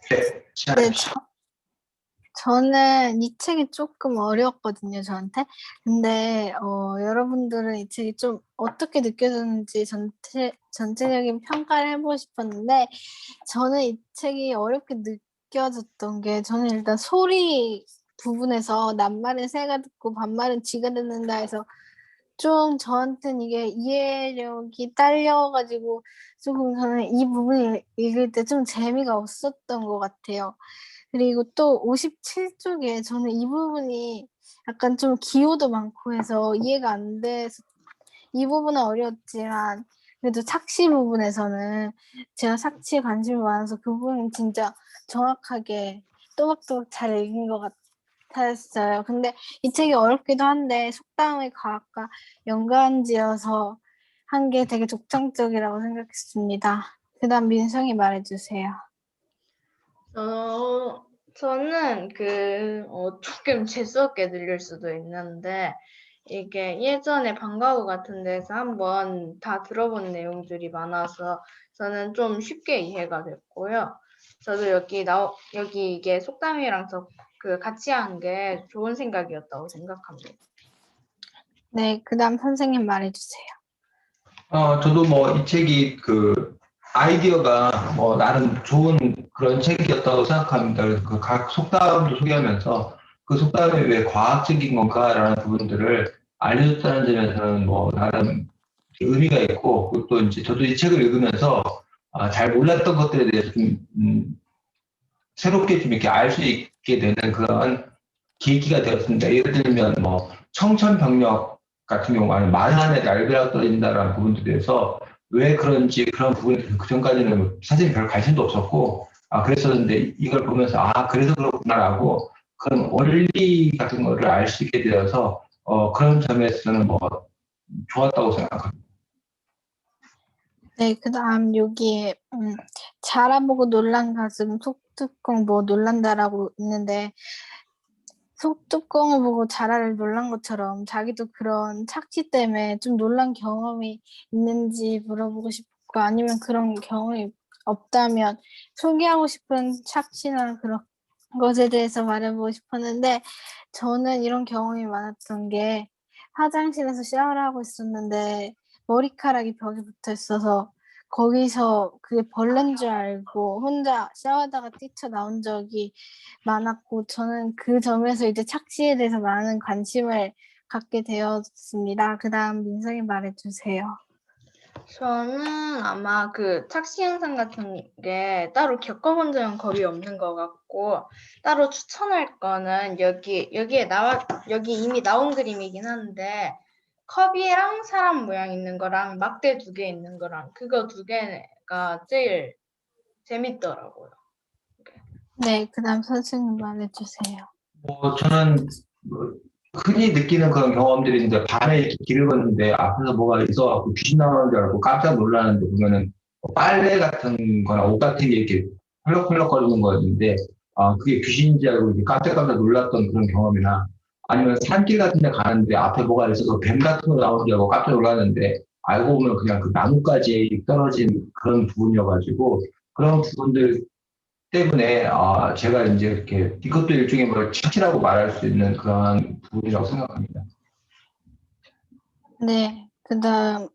네, 네, 시작하십시오. 저는 이 책이 조금 어려웠거든요, 저한테. 근데 여러분들은 이 책이 좀 어떻게 느껴졌는지 전체적인 평가를 해보고 싶었는데, 저는 이 책이 어렵게 느껴졌던 게, 저는 일단 소리 부분에서 낱말은 새가 듣고 반말은 쥐가 듣는다 해서 좀 저한테는 이게 이해력이 딸려가지고 조금 저는 이 부분을 읽을 때 좀 재미가 없었던 것 같아요. 그리고 또 57쪽에 저는 이 부분이 약간 좀 기호도 많고 해서 이해가 안 돼서 이 부분은 어려웠지만 그래도 착시 부분에서는 제가 착시에 관심이 많아서 그 부분은 진짜 정확하게 또박또박 잘 읽은 것 같았어요. 근데 이 책이 어렵기도 한데 속담의 과학과 연관지어서 한 게 되게 독창적이라고 생각했습니다. 그다음 민성이 말해주세요. 저는 조금 재수없게 들릴 수도 있는데, 이게 예전에 방과후 같은 데서 한번 다 들어본 내용들이 많아서 저는 좀 쉽게 이해가 됐고요. 저도 여기 이게 속담이랑 같이 한 게 좋은 생각이었다고 생각합니다. 네, 그다음 선생님 말해주세요. 저도 뭐 이 책이 그 아이디어가 뭐 나름 좋은 그런 책이었다고 생각합니다. 그래서 그 각 속담도 소개하면서 그 속담이 왜 과학적인 건가라는 부분들을 알려줬다는 점에서는 뭐 나름 의미가 있고, 그리고 또 이제 저도 이 책을 읽으면서 잘 몰랐던 것들에 대해서 좀 새롭게 좀 이렇게 알 수 있게 되는 그런 계기가 되었습니다. 예를 들면 뭐 청천벽력 같은 경우 아니면 만한에 날벼락 떨어진다라는 부분들에 대해서 왜 그런지 그런 부분에 대해서 그전까지는 사실 별 관심도 없었고 그랬었는데 이걸 보면서 그래서 그렇구나라고 그런 원리 같은 거를 알 수 있게 되어서 그런 점에서는 뭐 좋았다고 생각합니다. 네, 그다음 여기에 자라보고 놀란 가슴 속뚜껑 뭐 놀란다라고 있는데 속뚜껑을 보고 자라를 놀란 것처럼 자기도 그런 착시 때문에 좀 놀란 경험이 있는지 물어보고 싶고 아니면 그런 경험이 없다면 소개하고 싶은 착시나 그런 것에 대해서 말해보고 싶었는데 저는 이런 경험이 많았던 게 화장실에서 샤워를 하고 있었는데 머리카락이 벽에 붙어 있어서 거기서 그게 벌레인 줄 알고 혼자 샤워하다가 뛰쳐나온 적이 많았고 저는 그 점에서 이제 착시에 대해서 많은 관심을 갖게 되었습니다. 그다음 민성이 말해주세요. 저는 아마 그 착시 현상 같은 게 따로 겪어본 적은 거의 없는 것 같고, 따로 추천할 거는 여기 이미 나온 그림이긴 한데, 컵이랑 사람 모양 있는 거랑 막대 2개 있는 거랑 그거 2개가 제일 재밌더라고요. 네, 그다음 선생님 말해주세요. 뭐 저는 뭐 흔히 느끼는 그런 경험들이 있는데 밤에 이렇게 길을 걷는데 앞에서 뭐가 있어갖고 귀신 나오는 줄 알고 깜짝 놀라는데 보면은 뭐 빨래 같은 거나 옷 같은 게 이렇게 펄럭펄럭거리는 거였는데 그게 귀신인지 알고 이렇게 깜짝깜짝 놀랐던 그런 경험이나 아니면 산길 같은 데 가는데 앞에 뭐가 있어서 뱀 같은 거 나오는 줄 알고 깜짝 놀랐는데 알고 보면 그냥 그 나뭇가지에 떨어진 그런 부분이어가지고 그런 부분들 때문에 제가 이제 이렇게 이것도 일종의 뭐 착취라고 말할 수 있는 그런 부분이라고 생각합니다. 네, 그다음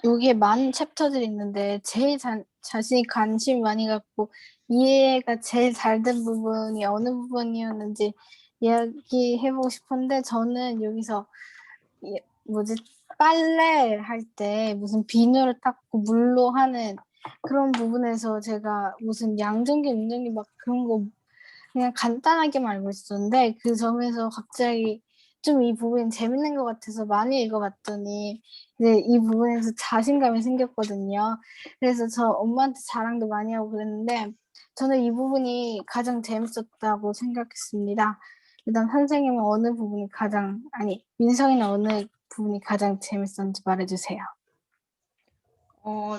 여기에 많은 챕터들이 있는데 제일 자신이 관심 많이 갖고 이해가 제일 잘 된 부분이 어느 부분이었는지 이야기해보고 싶은데 저는 여기서 뭐지 빨래 할 때 무슨 비누를 닦고 물로 하는 그런 부분에서 제가 무슨 양전기, 운전기 막 그런 거 그냥 간단하게만 알고 있었는데 그 점에서 갑자기 좀 이 부분이 재밌는 것 같아서 많이 읽어봤더니 이제 이 부분에서 자신감이 생겼거든요. 그래서 저 엄마한테 자랑도 많이 하고 그랬는데 저는 이 부분이 가장 재밌었다고 생각했습니다. 일단 선생님은 어느 부분이 민성이는 어느 부분이 가장 재밌었는지 말해주세요.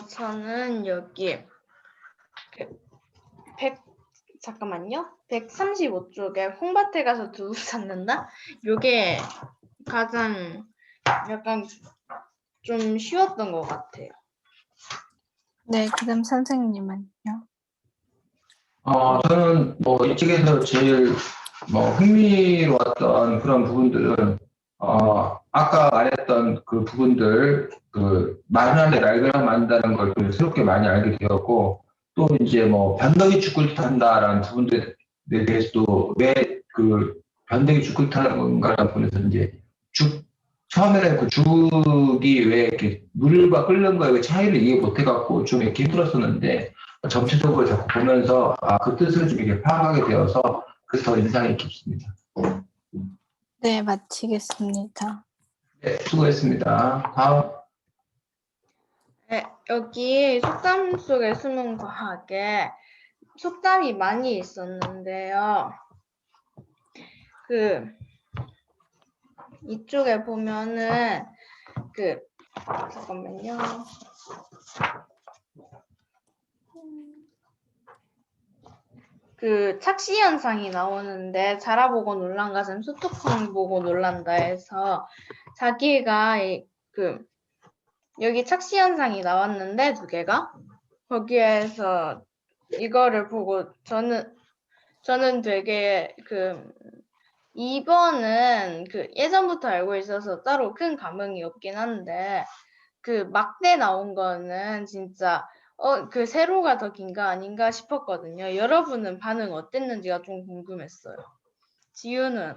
저는 여기 100, 잠깐만요. 135쪽에 홍밭에 가서 두부 찾는다? 요게 가장 약간 좀 쉬웠던 것 같아요. 네, 그다음 선생님은요? 저는 뭐 이쪽에서 제일 뭐 흥미로웠던 그런 부분들은 아까 말했던 그 부분들 그 말하는데 날개를 만든다는 걸 좀 새롭게 많이 알게 되었고 또 이제 뭐 변덕이 죽을 탄다라는 부분들에 대해서도 왜 그 변덕이 죽을 타는 건가라는 부분에서 이제 죽 처음에는 그 죽이 왜 이렇게 물과 끓는 거에 그 차이를 이해 못 해갖고 좀 이렇게 힘들었었는데 전체적으로 자꾸 보면서 그 뜻을 좀 이렇게 파악하게 되어서 그래서 더 인상이 깊습니다. 네, 마치겠습니다. 네, 수고했습니다. 다음. 네, 여기 속담 속에 숨은 과학에 속담이 많이 있었는데요. 그 이쪽에 보면은 잠깐만요. 그 착시 현상이 나오는데 자라보고 놀란 가슴 수뚜껑 보고 놀란다 해서 자기가 여기 착시 현상이 나왔는데 두 개가 거기에서 이거를 보고 저는 되게 2번은 예전부터 알고 있어서 따로 큰 감흥이 없긴 한데 막대 나온 거는 진짜 그 세로가 더 긴가 아닌가 싶었거든요. 여러분은 반응 어땠는지가 좀 궁금했어요. 지우는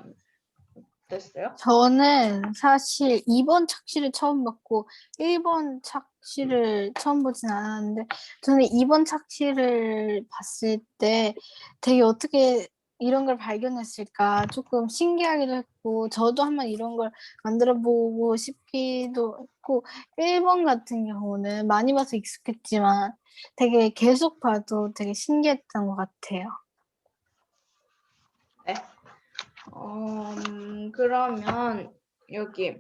어땠어요? 저는 사실 2번 착시를 처음 봤고 1번 착시를 처음 보진 않았는데 저는 2번 착시를 봤을 때 되게 어떻게 이런 걸 발견했을까 조금 신기하기도 했고 저도 한번 이런 걸 만들어 보고 싶기도 했고 1번 같은 경우는 많이 봐서 익숙했지만 되게 계속 봐도 되게 신기했던 것 같아요. 네. 그러면 여기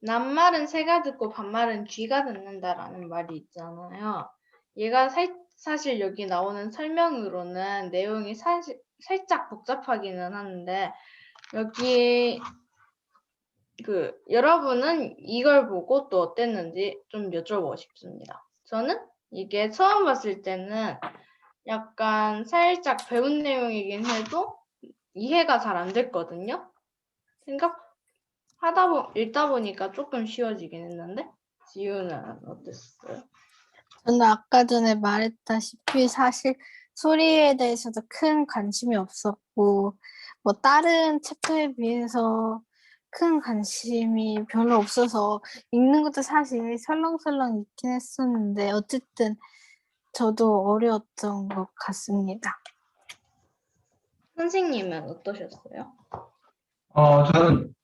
낱말은 새가 듣고 반말은 쥐가 듣는다라는 말이 있잖아요. 얘가 사실 여기 나오는 설명으로는 내용이 살짝 복잡하기는 한데 여기 여러분은 이걸 보고 또 어땠는지 좀 여쭤보고 싶습니다. 저는 이게 처음 봤을 때는 약간 살짝 배운 내용이긴 해도 이해가 잘 안 됐거든요. 읽다 보니까 조금 쉬워지긴 했는데 지우는 어땠어요? 저는 아까 전에 말했다시피 사실 소리에 대해서도 큰 관심이 없었고 뭐 다른 챕터에 비해서 큰 관심이 별로 없어서 읽는 것도 사실 설렁설렁 읽긴 했었는데 어쨌든 저도 어려웠던 것 같습니다. 선생님은 어떠셨어요? 저는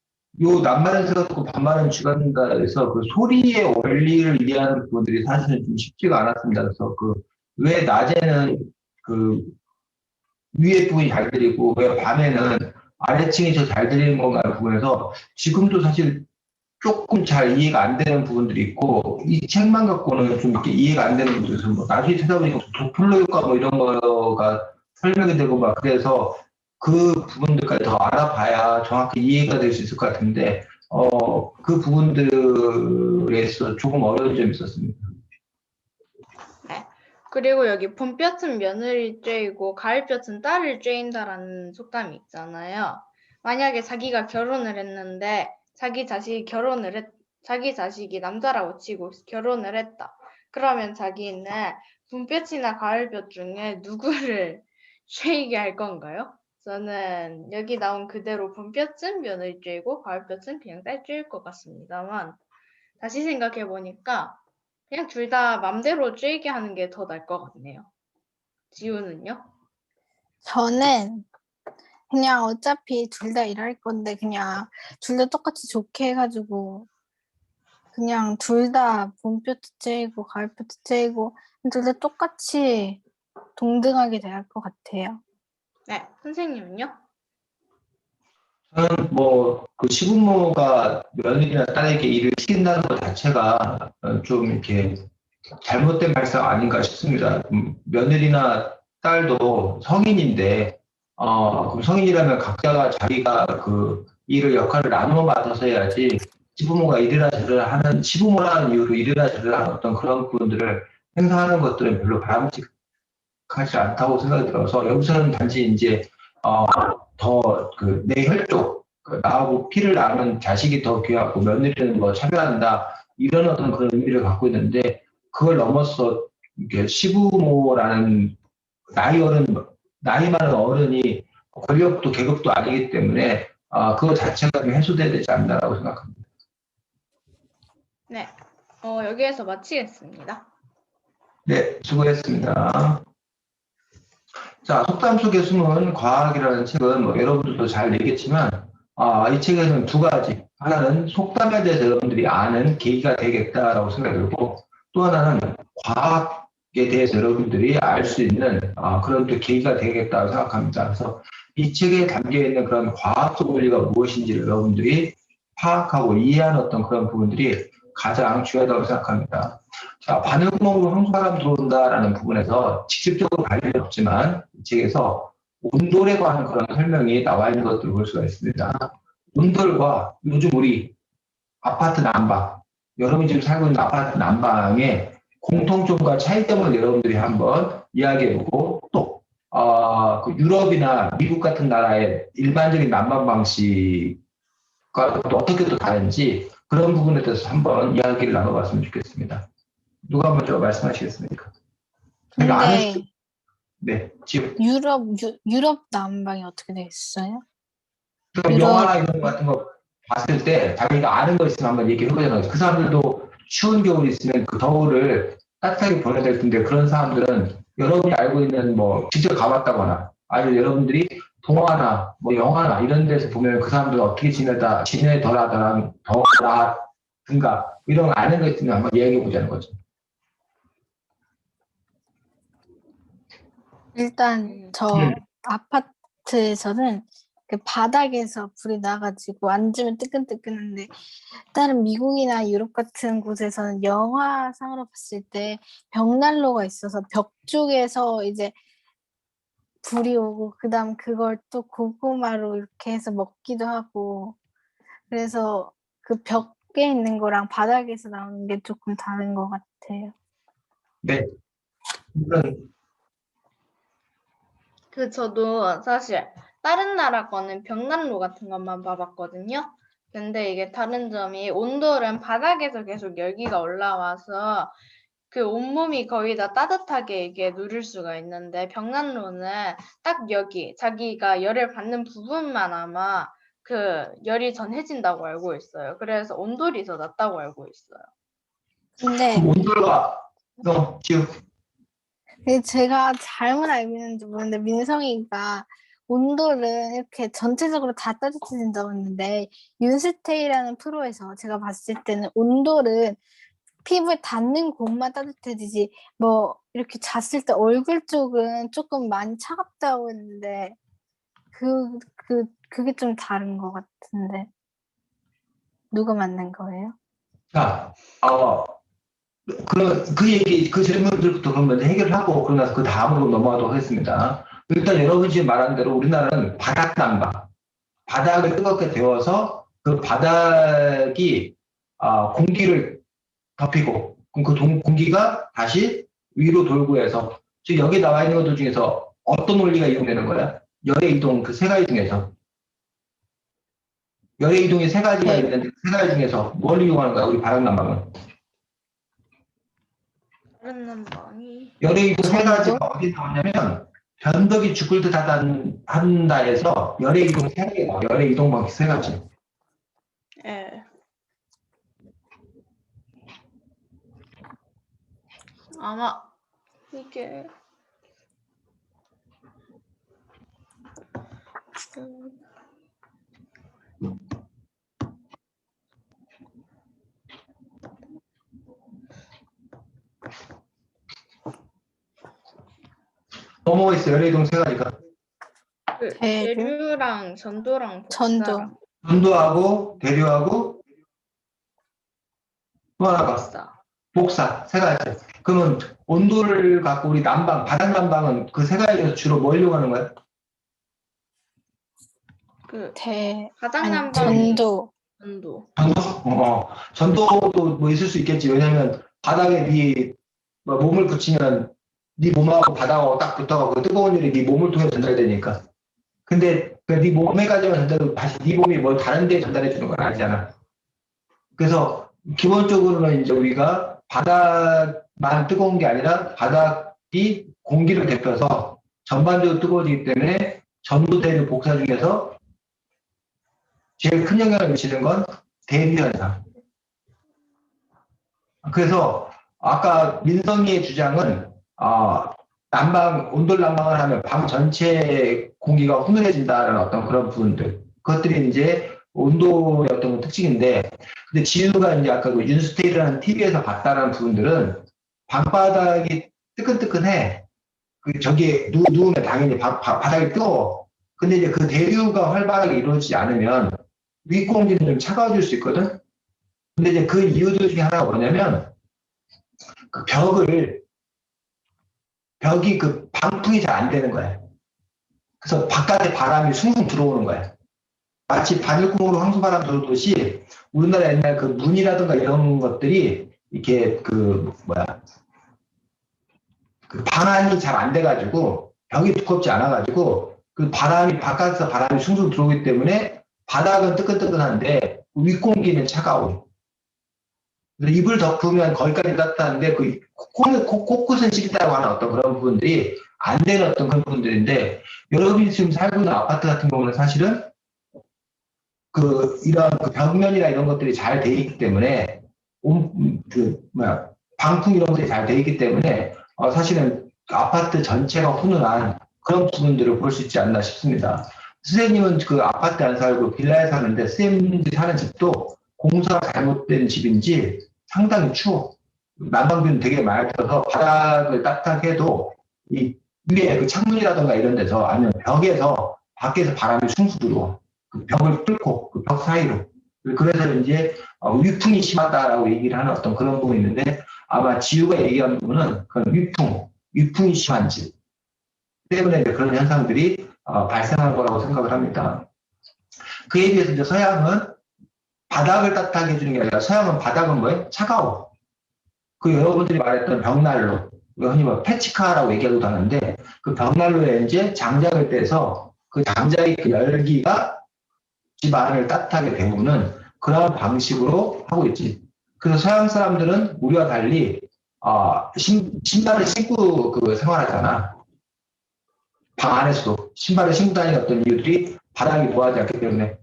요 낱말은 새가 듣고 반말은 쥐가 듣는다 해서 그 소리의 원리를 이해하는 부분들이 사실은 좀 쉽지가 않았습니다. 그래서 왜 낮에는 그 위에 부분이 잘 들리고 왜 밤에는 아래층이 더 잘 들리는 건가 하는 부분에서 지금도 사실 조금 잘 이해가 안 되는 부분들이 있고 이 책만 갖고는 좀 이렇게 이해가 안 되는 부분들이 있어서 뭐 나중에 찾아보니까 도플러 효과 뭐 이런 거가 설명이 되고 막 그래서 그 부분들까지 더 알아봐야 정확히 이해가 될 수 있을 것 같은데 그 부분들에서 조금 어려운 점이 있었습니다. 네. 그리고 여기 봄볕은 며느리 쬐이고 가을볕은 딸을 쬐인다라는 속담이 있잖아요. 만약에 자기가 결혼을 했는데 자기 자식이 남자라고 치고 결혼을 했다. 그러면 자기는 봄볕이나 가을볕 중에 누구를 쉐이게 할 건가요? 저는 여기 나온 그대로 봄볕은 며느리 쬐이고 가을볕은 그냥 딸 쬐일 것 같습니다만 다시 생각해 보니까 그냥 둘 다 맘대로 쬐게 하는 게 더 나을 것 같네요. 지우는요? 저는 그냥 어차피 둘 다 일할 건데 그냥 둘 다 똑같이 좋게 해가지고 그냥 둘 다 봄볕도 쬐고 가을볕도 쬐고 둘 다 똑같이 동등하게 대할 것 같아요. 네, 선생님은요? 저는 뭐 그 시부모가 며느리나 딸에게 일을 시킨다는 것 자체가 좀 이렇게 잘못된 발상 아닌가 싶습니다. 며느리나 딸도 성인인데 그럼 성인이라면 각자가 자기가 그 일을 역할을 나누어 맡아서 해야지 시부모가 일이나 저리나 하는 시부모라는 이유로 일이나 저리나 하는 어떤 그런 부분들을 행사하는 것들은 별로 바람직하지 하지 않다고 생각이 들어서 여기서는 단지 이제 더 그 내 혈족 나하고 피를 나눈 자식이 더 귀하고 며느리는 뭐 차별한다 이런 어떤 그런 의미를 갖고 있는데 그걸 넘어서 이게 시부모라는 나이 많은 어른이 권력도 계급도 아니기 때문에 그거 자체가 좀 해소돼야 되지 않나라고 생각합니다. 네, 여기에서 마치겠습니다. 네, 수고했습니다. 자, 속담 속의 숨은 과학이라는 책은 뭐 여러분들도 잘 알겠지만, 이 책에는 두 가지. 하나는 속담에 대해서 여러분들이 아는 계기가 되겠다라고 생각이 들고, 또 하나는 과학에 대해서 여러분들이 알 수 있는 그런 또 계기가 되겠다고 생각합니다. 그래서 이 책에 담겨 있는 그런 과학적 원리가 무엇인지를 여러분들이 파악하고 이해하는 어떤 그런 부분들이 가장 중요하다고 생각합니다. 자, 바늘구멍으로 황소바람 들어온다라는 부분에서 직접적으로 관련이 없지만 이 책에서 온돌에 관한 그런 설명이 나와 있는 것들을 볼 수가 있습니다. 온돌과 요즘 우리 아파트 난방, 여러분이 지금 살고 있는 아파트 난방의 공통점과 차이점을 여러분들이 한번 이야기해보고 또 그 유럽이나 미국 같은 나라의 일반적인 난방 방식과 또 어떻게 또 다른지 그런 부분에 대해서 한번 이야기를 나눠봤으면 좋겠습니다. 누가 먼저 말씀하시겠습니까? 제가 아는 근데 네, 지금 유럽 난방이 어떻게 돼 있어요? 영화나 이런 거 같은 거 봤을 때 자기가 아는 거 있으면 한번 얘기해 보잖아요. 그 사람들도 추운 겨울이 있으면 그 겨울을 따뜻하게 보내야 될 텐데 그런 사람들은 여러분이 알고 있는 뭐 직접 가봤다거나 아니면 여러분들이 동화나 뭐 영화나 이런 데서 보면 그 사람들은 어떻게 지내더라든가 이런 거 아는 거 있으면 한번 이야기해 보자는 거죠. 일단 저 아파트에서는 그 바닥에서 불이 나가지고 앉으면 뜨끈뜨끈한데 다른 미국이나 유럽 같은 곳에서는 영화상으로 봤을 때 벽난로가 있어서 벽 쪽에서 이제 불이 오고 그다음 그걸 또 고구마로 이렇게 해서 먹기도 하고 그래서 그 벽에 있는 거랑 바닥에서 나오는 게 조금 다른 것 같아요. 네. 이런 저도 사실 다른 나라 거는 벽난로 같은 것만 봐봤거든요. 근데 이게 다른 점이 온돌은 바닥에서 계속 열기가 올라와서 그 온몸이 거의 다 따뜻하게 이게 누릴 수가 있는데 벽난로는 딱 여기 자기가 열을 받는 부분만 아마 그 열이 전해진다고 알고 있어요. 그래서 온돌이 더 낫다고 알고 있어요. 근데 온돌과 지금 제가 잘못 알고 있는지 모르는데 민성이가 온돌은 이렇게 전체적으로 다 따뜻해진다고 했는데 윤스테이라는 프로에서 제가 봤을 때는 온돌은 피부에 닿는 곳만 따뜻해지지 뭐 이렇게 잤을 때 얼굴 쪽은 조금 많이 차갑다고 했는데 그게 좀 다른 것 같은데 누가 맞는 거예요? 자, 그 질문들부터 그럼 먼저 해결하고, 그러고 나서 그 다음으로 넘어가도록 하겠습니다. 일단 여러분이 지금 말한 대로 우리나라는 바닥 난방, 바닥을 뜨겁게 데워서 그 바닥이 공기를 덮이고, 그럼 그 공기가 다시 위로 돌고 해서, 지금 여기 나와 있는 것들 중에서 어떤 원리가 이용되는 거야? 열의 이동 그 세 가지 중에서. 열의 이동이 세 가지가 있는데 그 세 가지 중에서 뭘 이용하는 거야, 우리 바닥 난방은? 다른 난방이 열의 이동 세 전도? 가지가 어디 나오냐면 변덕이 죽을 듯 한다 해서 열의 이동 세 가지, 열의 이동 방식 세 가지. 예. 아마 이게 뭐뭐 있어, 열의 이동 세 가지가. 대류? 대류랑 전도랑 전도. 복사랑 전도하고 대류하고 또 하나가 복사. 복사 세 가지. 그러면 온도를 갖고 우리 난방, 바닥 난방은 그 세 가지 중에서 주로 뭘 이용하는 거야? 바닥 아니 난방이 전도. 전도. 전도도 뭐 있을 수 있겠지. 왜냐면 바닥에 네 몸을 붙이면 네 몸하고 바닥하고 딱 붙어가고 뜨거운 열이 네 몸을 통해 전달되니까. 근데 네 몸에까지만 전달되고 다시 네 몸이 뭘 다른 데 전달해 주는 건 아니잖아. 그래서 기본적으로는 이제 우리가 바닥만 뜨거운 게 아니라 바닥이 공기를 대표해서 전반적으로 뜨거워지기 때문에 전도대를 복사 중에서 제일 큰 영향을 미치는 건 대기 현상. 그래서 아까 민성이의 주장은 온돌 난방을 하면 방 전체 공기가 훈훈해진다는 어떤 그런 부분들. 그것들이 이제 온도의 어떤 특징인데, 근데 지우가 이제 아까 그 윤스테이라는 TV에서 봤다는 부분들은 방바닥이 뜨끈뜨끈해. 저기에 누우면 당연히 바닥이 뜨거워. 근데 이제 그 대류가 활발하게 이루어지지 않으면 윗공기는 좀 차가워질 수 있거든. 근데 이제 그 이유들 중에 하나가 뭐냐면 그 벽이 그 방풍이 잘 안 되는 거야. 그래서 바깥에 바람이 숭숭 들어오는 거야. 마치 바늘구멍으로 황소바람 들어오듯이 우리나라 옛날 그 문이라든가 이런 것들이 이렇게 그 방안이 잘 안 돼가지고 벽이 두껍지 않아가지고 그 바깥에서 바람이 숭숭 들어오기 때문에 바닥은 뜨끈뜨끈한데 윗공기는 차가워. 그래서 이불 덮으면 거기까지 따뜻한데 그 코끝은 시리다고 하는 어떤 그런 부분들이 안 되는 어떤 그런 부분들인데 여러분이 지금 살고 있는 아파트 같은 경우는 사실은 이런 그 벽면이나 이런 것들이 잘 돼 있기 때문에 방풍 이런 것들이 잘 돼 있기 때문에 사실은 아파트 전체가 훈훈한 그런 부분들을 볼 수 있지 않나 싶습니다. 선생님은 그 아파트 안 살고 빌라에 사는데 선생님들이 사는 집도 공사가 잘못된 집인지 상당히 추워. 난방비는 되게 많이 들어서 바닥을 따뜻하게 해도 이 위에 그 창문이라든가 이런 데서 아니면 벽에서 밖에서 바람이 숭숭 들어와. 그 벽을 뚫고 그 벽 사이로. 그래서 이제 위풍이 심하다라고 얘기를 하는 어떤 그런 부분이 있는데 아마 지우가 얘기하는 부분은 그런 위풍이 심한 집 때문에 이제 그런 현상들이 발생한 거라고 생각을 합니다. 그에 비해서 이제 서양은 바닥을 따뜻하게 해주는 게 아니라 서양은 바닥은 뭐예요? 차가워. 그 여러분들이 말했던 벽난로, 흔히 패치카라고 얘기하기도 하는데 그 벽난로에 이제 장작을 떼서 그 장작의 그 열기가 집 안을 따뜻하게 데우는 그런 방식으로 하고 있지. 그래서 서양 사람들은 우리와 달리 신발을 신고 생활하잖아. 방 안에서도 신발을 신고 다니는 어떤 이유들이 바닥이 보하지 않기 때문에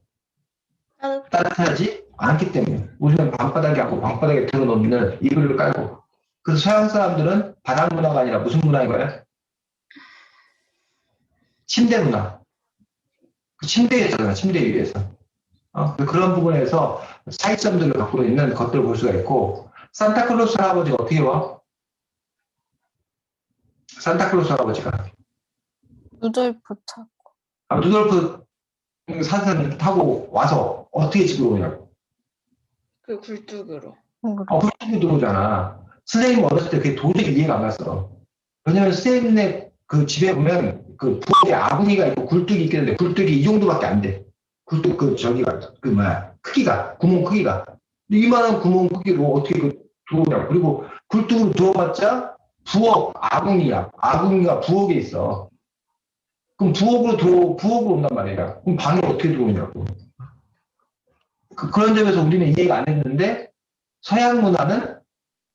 따뜻하지 않기 때문에 우리는 방바닥이 않고 방바닥에 들어놓는 이불을 깔고 그래서 서양 사람들은 바닥 문화가 아니라 무슨 문화인 거예요? 침대 문화. 그 침대에 있잖아, 침대 위에서. 그런 부분에서 차이점들을 갖고 있는 것들을 볼 수가 있고 산타클로스 할아버지가 어떻게 와? 산타클로스 할아버지가 루돌프 타고. 루돌프 산을 타고 와서 어떻게 집으로 오냐고. 그 굴뚝으로. 굴뚝이 들어오잖아. 선생님 어렸을 때 그게 도저히 이해가 안 갔어. 왜냐면 선생님네 그 집에 보면 그 부엌에 아궁이가 있고 굴뚝이 있겠는데 굴뚝이 이 정도밖에 안 돼. 굴뚝 크기가 구멍 크기가 이만한 구멍 크기로 어떻게 들어오냐고. 그리고 굴뚝으로 들어봤자 부엌 아궁이가 부엌에 있어. 그럼 부엌으로 온단 말이야. 그럼 방에 어떻게 들어오냐고. 그런 점에서 우리는 이해가 안 했는데 서양 문화는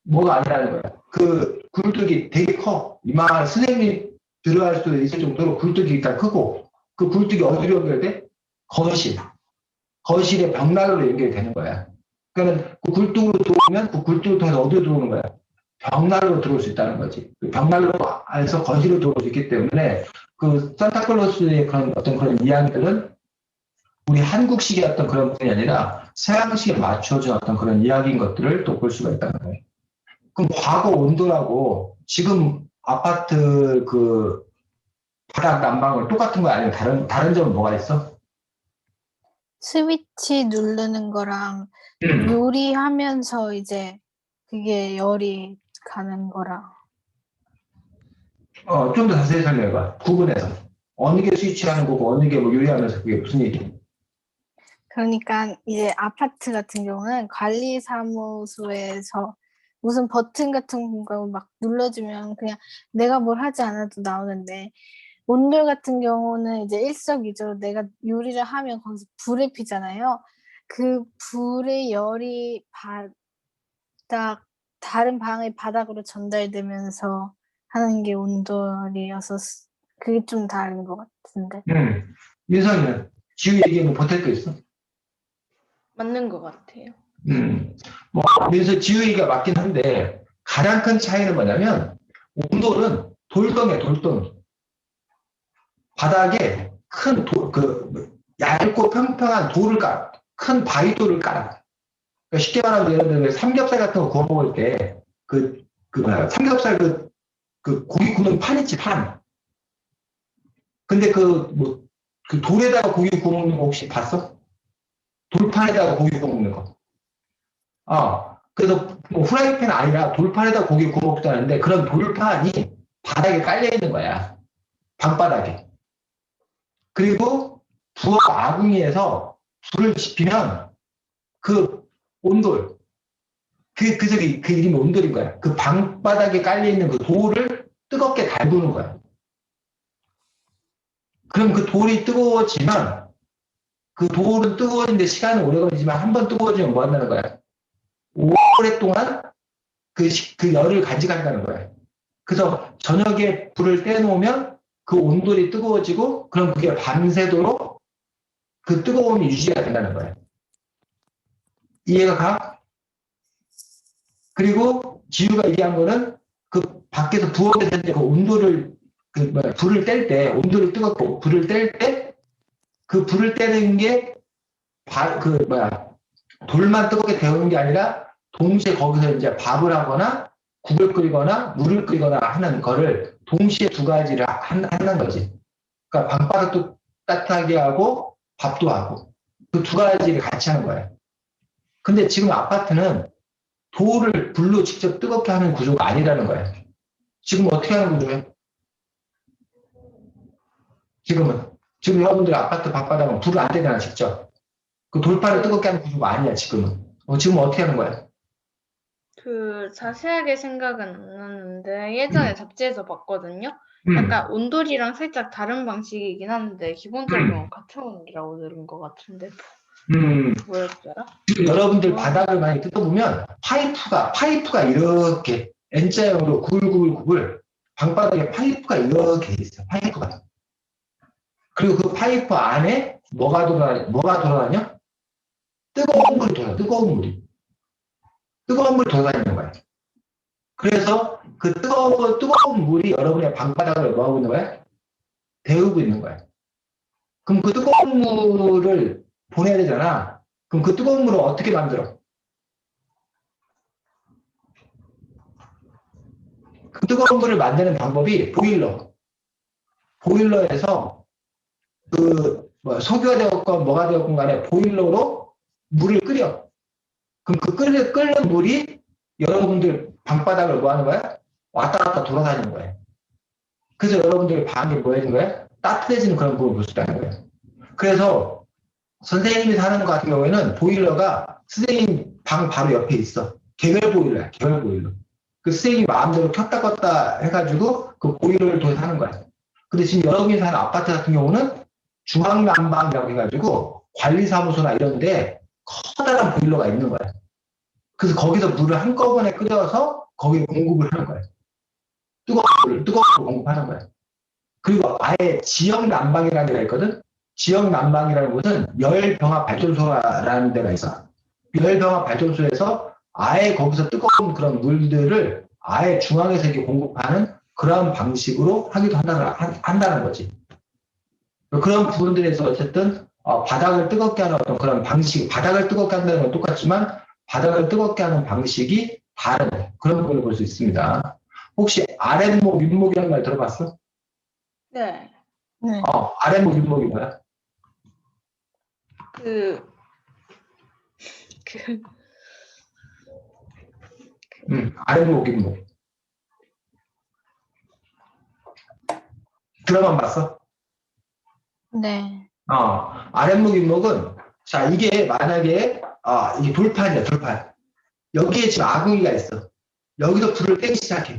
뭐가 아니라는 거야. 그 굴뚝이 되게 커. 이만 선생님이 들어갈 수 있을 정도로 굴뚝이 일단 크고 그 굴뚝이 어디로 연결돼? 거실에 벽난로로 연결이 되는 거야. 그러면 그 굴뚝으로 들어오면 그 굴뚝을 통해서 어디로 들어오는 거야? 벽난로로 들어올 수 있다는 거지. 벽난로 안에서 거실로 들어올 수 있기 때문에 그 산타클로스의 그런 이야기들은 우리 한국식의 어떤 그런 부분이 아니라 서양식에 맞춰진 어떤 그런 이야기인 것들을 또 볼 수가 있다는 거예요. 그럼 과거 온도라고 지금 아파트 바닥 난방을 똑같은 거 아니면 다른 점은 뭐가 있어? 스위치 누르는 거랑 요리하면서 이제 그게 열이 가는 거랑. 좀 더 자세히 설명해봐. 구분해서. 어느 게 스위치하는 거고 어느 게 요리하면서 그게 무슨 얘기야? 그러니까 이제 아파트 같은 경우는 관리사무소에서 무슨 버튼 같은 거 막 눌러주면 그냥 내가 뭘 하지 않아도 나오는데 온돌 같은 경우는 이제 일석이조로 내가 요리를 하면 거기서 불을 피잖아요. 그 불의 열이 바닥 다른 방의 바닥으로 전달되면서 하는 게 온돌이어서 그게 좀 다른 것 같은데. 윤성이는 지우 얘기는 보탤 거 있어? 맞는 것 같아요. 뭐, 그래서 지우 얘기가 맞긴 한데, 가장 큰 차이는 뭐냐면, 온돌은 돌덩이야, 돌덩이. 바닥에 큰 얇고 평평한 돌을 깔아. 큰 바위돌을 깔아. 그러니까 쉽게 말하면 예를 들면 삼겹살 같은 거 구워 먹을 때, 삼겹살 고기 굽는 판 있지, 판. 근데 그 돌에다가 고기 구워 먹는 거 혹시 봤어? 돌판에다가 고기 구워 먹는 거. 그래서 뭐 후라이팬 아니라 돌판에다 고기 구워 먹자는데 그런 돌판이 바닥에 깔려 있는 거야. 방바닥에. 그리고 부엌 아궁이에서 불을 지피면 그 온돌, 그 이름이 온돌인 거야. 그 방바닥에 깔려 있는 그 돌을 뜨겁게 달구는 거야. 그럼 그 돌이 뜨거워지면 그 돌은 뜨거워지는데 시간은 오래 걸리지만 한 번 뜨거워지면 뭐 한다는 거야? 오랫동안 그 열을 간직한다는 거예요. 그래서 저녁에 불을 떼놓으면 그 온돌이 뜨거워지고 그럼 그게 밤새도록 그 뜨거움이 유지가 된다는 거예요. 이해가 가? 그리고 지우가 얘기한 거는 그 밖에서 부엌에서 그 온돌을 불을 뗄 때 온돌이 뜨겁고 불을 뗄 때 그 불을 떼는 게 돌만 뜨겁게 데우는 게 아니라 동시에 거기서 이제 밥을 하거나 국을 끓이거나 물을 끓이거나 하는 거를 동시에 두 가지를 하는 거지. 그러니까 방바닥도 따뜻하게 하고 밥도 하고 그 두 가지를 같이 하는 거예요. 근데 지금 아파트는 돌을 불로 직접 뜨겁게 하는 구조가 아니라는 거예요. 지금 어떻게 하는 구조예요? 지금 여러분들 아파트 방바닥은 불을 안 떼잖아 직접. 그 돌판을 뜨겁게 하는 구조가 아니야 지금은. 지금 어떻게 하는 거야? 자세하게 생각은 안 나는데 예전에 잡지에서 봤거든요. 약간 온돌이랑 살짝 다른 방식이긴 한데 기본적으로 같은 온도라고 들은 것 같은데 뭐였더라? 지금 여러분들 바닥을 많이 뜯어보면 파이프가 이렇게 N자형으로 구불구불구불 방바닥에 파이프가 이렇게 있어요. 파이프가. 그리고 그 파이프 안에 뭐가 돌아다녀? 뜨거운 물이 돌아요. 뜨거운 물이 돌아다니는 거예요. 그래서 그 뜨거운 물이 여러분의 방바닥을 뭐하고 있는 거야? 데우고 있는 거야. 그럼 그 뜨거운 물을 보내야 되잖아. 그럼 그 뜨거운 물을 어떻게 만들어? 그 뜨거운 물을 만드는 방법이 보일러에서 석유가 되었건 뭐가 되었건 간에 보일러로 물을 끓여. 그럼 그 끓는 물이 여러분들 방바닥을 뭐 하는 거야? 왔다 갔다 돌아다니는 거예요. 그래서 여러분들 방이 뭐 해주는 거야? 따뜻해지는 그런 부분을 볼 수 있다는 거예요. 그래서 선생님이 사는 것 같은 경우에는 보일러가 선생님 방 바로 옆에 있어. 개별 보일러야, 개별 보일러. 그 선생님이 마음대로 켰다 껐다 해가지고 그 보일러를 통해서 하는 거야. 근데 지금 여러분이 사는 아파트 같은 경우는 중앙난방이라고 해가지고 관리사무소나 이런데 커다란 보일러가 있는 거야. 그래서 거기서 물을 한꺼번에 끓여서 거기에 공급을 하는 거야. 뜨거운 물을 공급하는 거야. 그리고 아예 지역 난방이라는 데가 있거든. 지역 난방이라는 곳은 열병합 발전소라는 데가 있어. 열병합 발전소에서 아예 거기서 뜨거운 그런 물들을 아예 중앙에서 이렇게 공급하는 그런 방식으로 하기도 한다는 거지. 그런 부분들에서 어쨌든 바닥을 뜨겁게 하는 어떤 그런 방식, 바닥을 뜨겁게 한다는 건 똑같지만 바닥을 뜨겁게 하는 방식이 다른 그런 부분을 볼 수 있습니다. 혹시 아랫목, 윗목이라는 말 들어봤어? 네. 아랫목, 윗목이 뭐야? 아랫목, 윗목. 들어만 봤어? 네. 아랫목, 윗목은 자 이게 만약에 이게 돌판이야, 돌판. 여기에 지금 아궁이가 있어. 여기서 불을 떼기 시작해.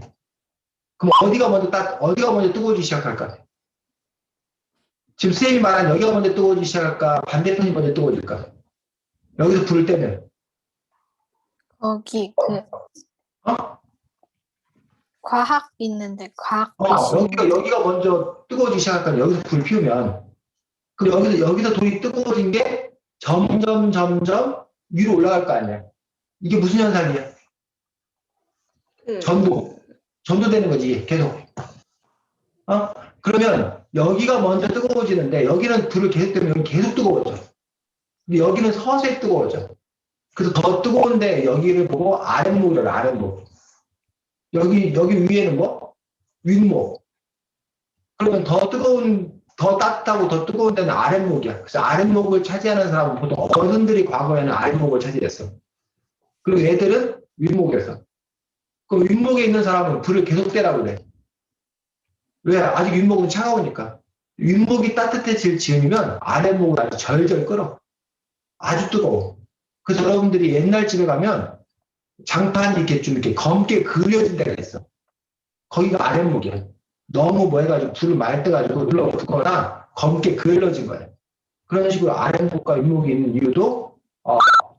그럼 어디가 먼저 뜨거워지기 시작할까? 지금 쌤이 말한 여기가 먼저 뜨거워지기 시작할까? 반대편이 먼저 뜨거워질까? 여기서 불을 떼면. 거기 어? 과학 있는데 과학 글씨 있는데 여기가 먼저 뜨거워지기 시작할까? 여기서 불을 피우면. 그럼 여기서 돌이 뜨거워진 게 점점 위로 올라갈 거 아니야. 이게 무슨 현상이야? 전도되는 거지, 계속. 그러면 여기가 먼저 뜨거워지는데 여기는 불을 계속 때문에 여기 계속 뜨거워져. 근데 여기는 서서히 뜨거워져. 그래서 더 뜨거운데 여기를 보고 아랫목이라고 아랫목. 여기 위에는 뭐? 윗목. 그러면 더 따뜻하고 더 뜨거운 데는 아랫목이야. 그래서 아랫목을 차지하는 사람은 보통 어른들이 과거에는 아랫목을 차지했어. 그리고 애들은 윗목에서. 그럼 윗목에 있는 사람은 불을 계속 떼라고 그래. 왜? 아직 윗목은 차가우니까. 윗목이 따뜻해질 즈음이면 아랫목을 아주 절절 끓어. 아주 뜨거워. 그래서 여러분들이 옛날 집에 가면 장판이 이렇게 좀 이렇게 검게 그려진 데가 있어. 거기가 아랫목이야. 너무 뭐 해가지고 불을 많이 떠가지고 눌러붙거나 검게 그을러진 거야. 그런 식으로 아랫목과 윗목이 있는 이유도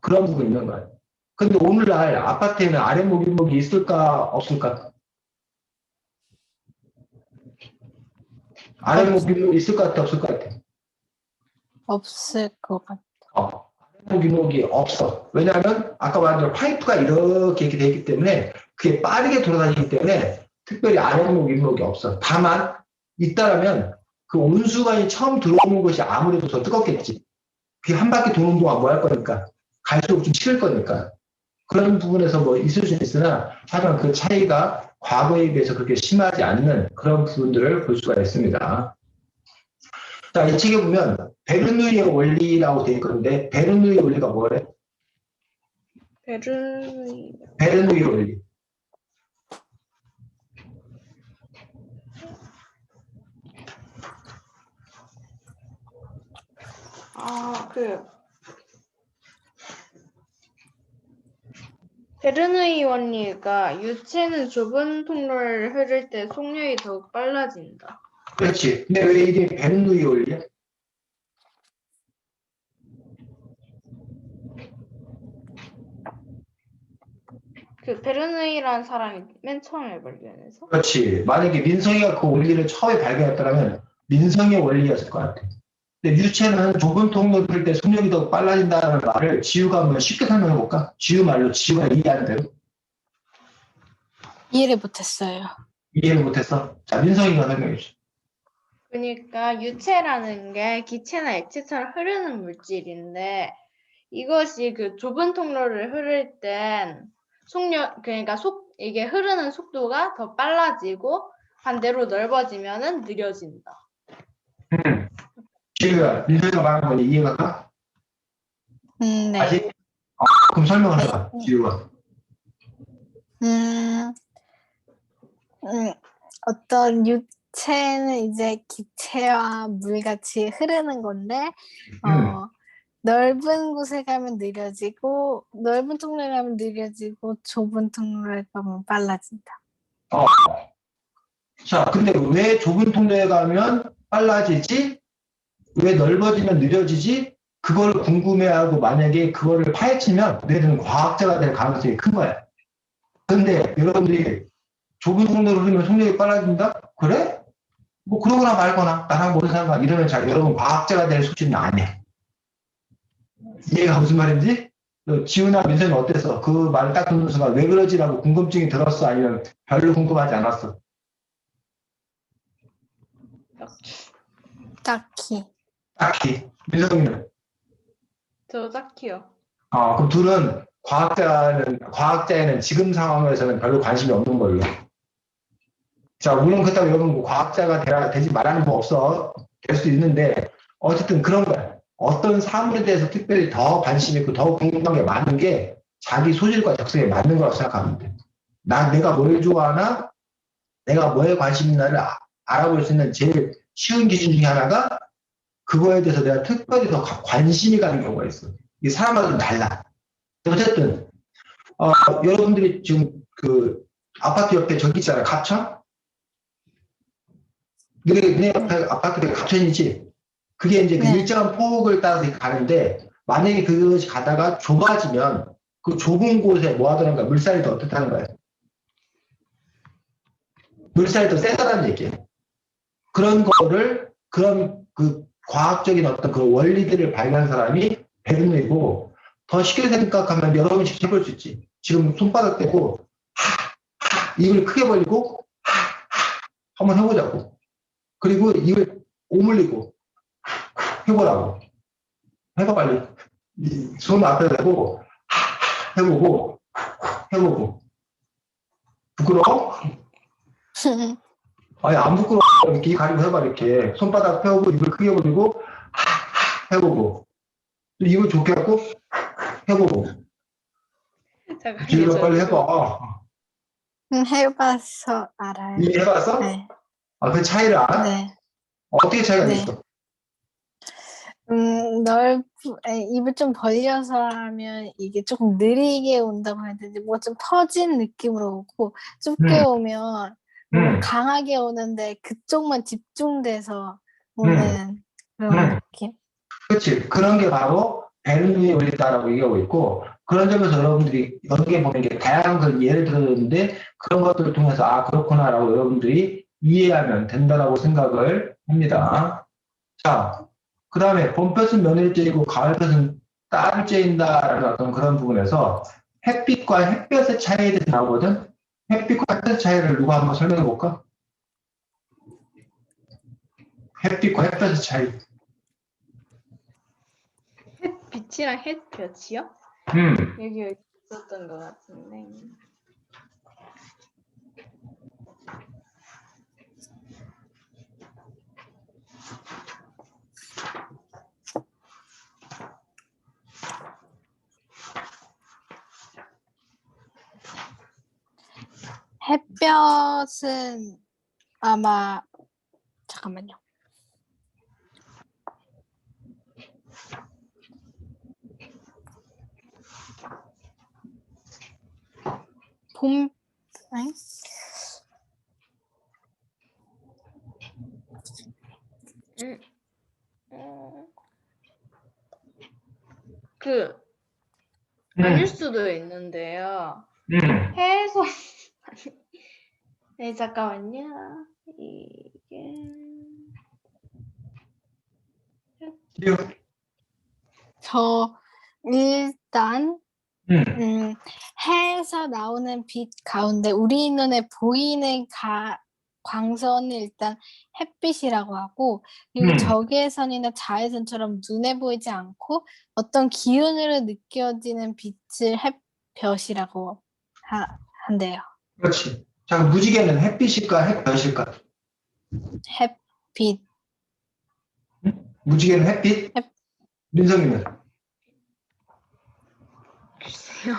그런 부분이 있는 거야. 근데 오늘날 아파트에는 아랫목, 윗목이 있을까 없을까? 아랫목, 윗목이 있을 것 같아 없을 것 같아? 없을 것 같아. 아랫목, 윗목이 없어. 왜냐하면 아까 말한 대로 파이프가 이렇게 돼 있기 때문에 그게 빠르게 돌아다니기 때문에 특별히 아랫목, 윗목이 없어. 다만 있다라면 그 온수관이 처음 들어오는 것이 아무래도 더 뜨겁겠지. 그게 한 바퀴 도는 동안 뭐 할 거니까 갈수록 좀 식을 거니까 그런 부분에서 뭐 있을 수 있으나 하지만 그 차이가 과거에 비해서 그렇게 심하지 않는 그런 부분들을 볼 수가 있습니다. 자, 이 책에 보면 베르누이의 원리라고 되어 있는데 베르누이의 원리가 뭐래? 베르누이의 원리. 베르누이 원리가 유체는 좁은 통로를 흐를 때 속력이 더욱 빨라진다. 그렇지. 근데 왜 이게 베르누이의 원리야? 그 베르누이라는 사람이 맨 처음에 발견해서. 그렇지. 만약에 민성이가 그 원리를 처음에 발견했다면 민성이의 원리였을 것 같아. 근데 유체는 좁은 통로를 흐를 때 속력이 더 빨라진다는 말을 지우가 한번 쉽게 설명해 볼까? 지우 말로 지우가 이해하는 대로. 이해를 못했어요. 이해를 못했어? 자, 민성이가 설명해 줘. 그러니까 유체라는 게 기체나 액체처럼 흐르는 물질인데 이것이 그 좁은 통로를 흐를 땐 그러니까 이게 흐르는 속도가 더 빨라지고 반대로 넓어지면은 느려진다. 지우가 민성이가 말하는 건 이해가 가? 네. 아직? 그럼 설명을 해봐, 지우가. 어떤 유체는 이제 기체와 물같이 흐르는 건데, 넓은 곳에 가면 느려지고, 넓은 통로에 가면 느려지고, 좁은 통로에 가면 빨라진다. 자, 근데 왜 좁은 통로에 가면 빨라지지? 왜 넓어지면 느려지지? 그걸 궁금해하고 만약에 그거를 파헤치면 너희들은 과학자가 될 가능성이 큰 거야. 근데 여러분들이 좁은 통로로 흐르면 속력이 빨라진다? 그래? 뭐 그러거나 말거나 나랑 모르는 사람과 이러면 여러분 과학자가 될 수준이 아니야. 이해가 무슨 말인지? 너 지훈아 민선이 어땠어? 그 말을 딱 듣는 순간 왜 그러지라고 궁금증이 들었어? 아니면 별로 궁금하지 않았어? 딱히. 민선이는? 저 딱히요. 그럼 둘은 과학자에는 지금 상황에서는 별로 관심이 없는 걸로. 자, 물론 그렇다고 여러분 뭐 과학자가 되지 말라는 거 없어. 될 수 있는데 어쨌든 그런 거야. 어떤 사물에 대해서 특별히 더 관심 있고 더 궁금한 게 많은 게 자기 소질과 적성에 맞는 거라고 생각하면 돼. 내가 뭘 좋아하나? 내가 뭐에 관심 있나를 알아볼 수 있는 제일 쉬운 기준 중에 하나가 그거에 대해서 내가 특별히 더 관심이 가는 경우가 있어. 이게 사람마다 좀 달라. 어쨌든 여러분들이 지금 그 아파트 옆에 저기 있잖아. 가천? 네 옆에 아파트가 가천이지. 그게 이제 그 네. 일정한 폭을 따라서 가는데, 만약에 그것이 가다가 좁아지면 그 좁은 곳에 뭐 하더란가 물살이 더 어떻다는 거예요. 물살이 더 세다는 얘기예요. 그런 거를, 그런 그 과학적인 어떤 그 원리들을 발견한 사람이 베르누이고, 더 쉽게 생각하면 여러분이 직접 해볼 수 있지. 지금 손바닥 대고 입을 크게 벌리고 한번 해보자고. 그리고 입을 오물리고 해보라고. 해봐 빨리. 손 앞에 대고 해보고 해보고. 부끄러워? 아니 안 부끄러워. 이렇게 입 가리고 해봐. 이렇게 손바닥 펴고 입을 크게 벌리고 해보고 또 입을 좋게 하고 해보고. 잠깐만요. 지금 빨리 저 해봐. 해봐서 알아요. 이미 해봤어? 네. 아, 그 차이를 알아? 네. 어떻게 차이가 네. 있어? 입을 좀 벌려서 하면 이게 조금 느리게 온다고 해야 되지, 뭐가 좀 터진 느낌으로 오고, 좁게 오면 뭔가 강하게 오는데 그쪽만 집중돼서 오는 그런 느낌? 그렇지. 그런 게 바로 베르누이 원리다라고 얘기하고 있고, 그런 점에서 여러분들이 여기에 보면 게 다양한 걸 예를 들었는데, 그런 것들을 통해서 아, 그렇구나라고 여러분들이 이해하면 된다라고 생각을 합니다. 자, 그 다음에 봄볕은 며느리 쬐이고 가을볕은 딸을 쬐인다라는 어떤 그런 부분에서 햇빛과 햇볕의 차이에 대해서 나오거든? 햇빛과 햇볕의 차이를 누가 한번 설명해 볼까? 햇빛과 햇볕의 차이. 빛이랑 햇볕이요? 음. 여기 있었던 것 같은데. 햇볕은 아마, 잠깐만요. 아니? 아닐 수도 있는데요. 해에서 네, 잠깐만요. 이게 저 일단 해에서 나오는 빛 가운데 우리 눈에 보이는 광선을 일단 햇빛이라고 하고, 그리고 적외선이나 자외선처럼 눈에 보이지 않고 어떤 기운으로 느껴지는 빛을 햇볕이라고 한대요. 그렇지. 자, 무지개는 햇빛일까, 햇볕일까? 햇빛. 무지개는 햇빛? 민성이는? 글쎄요.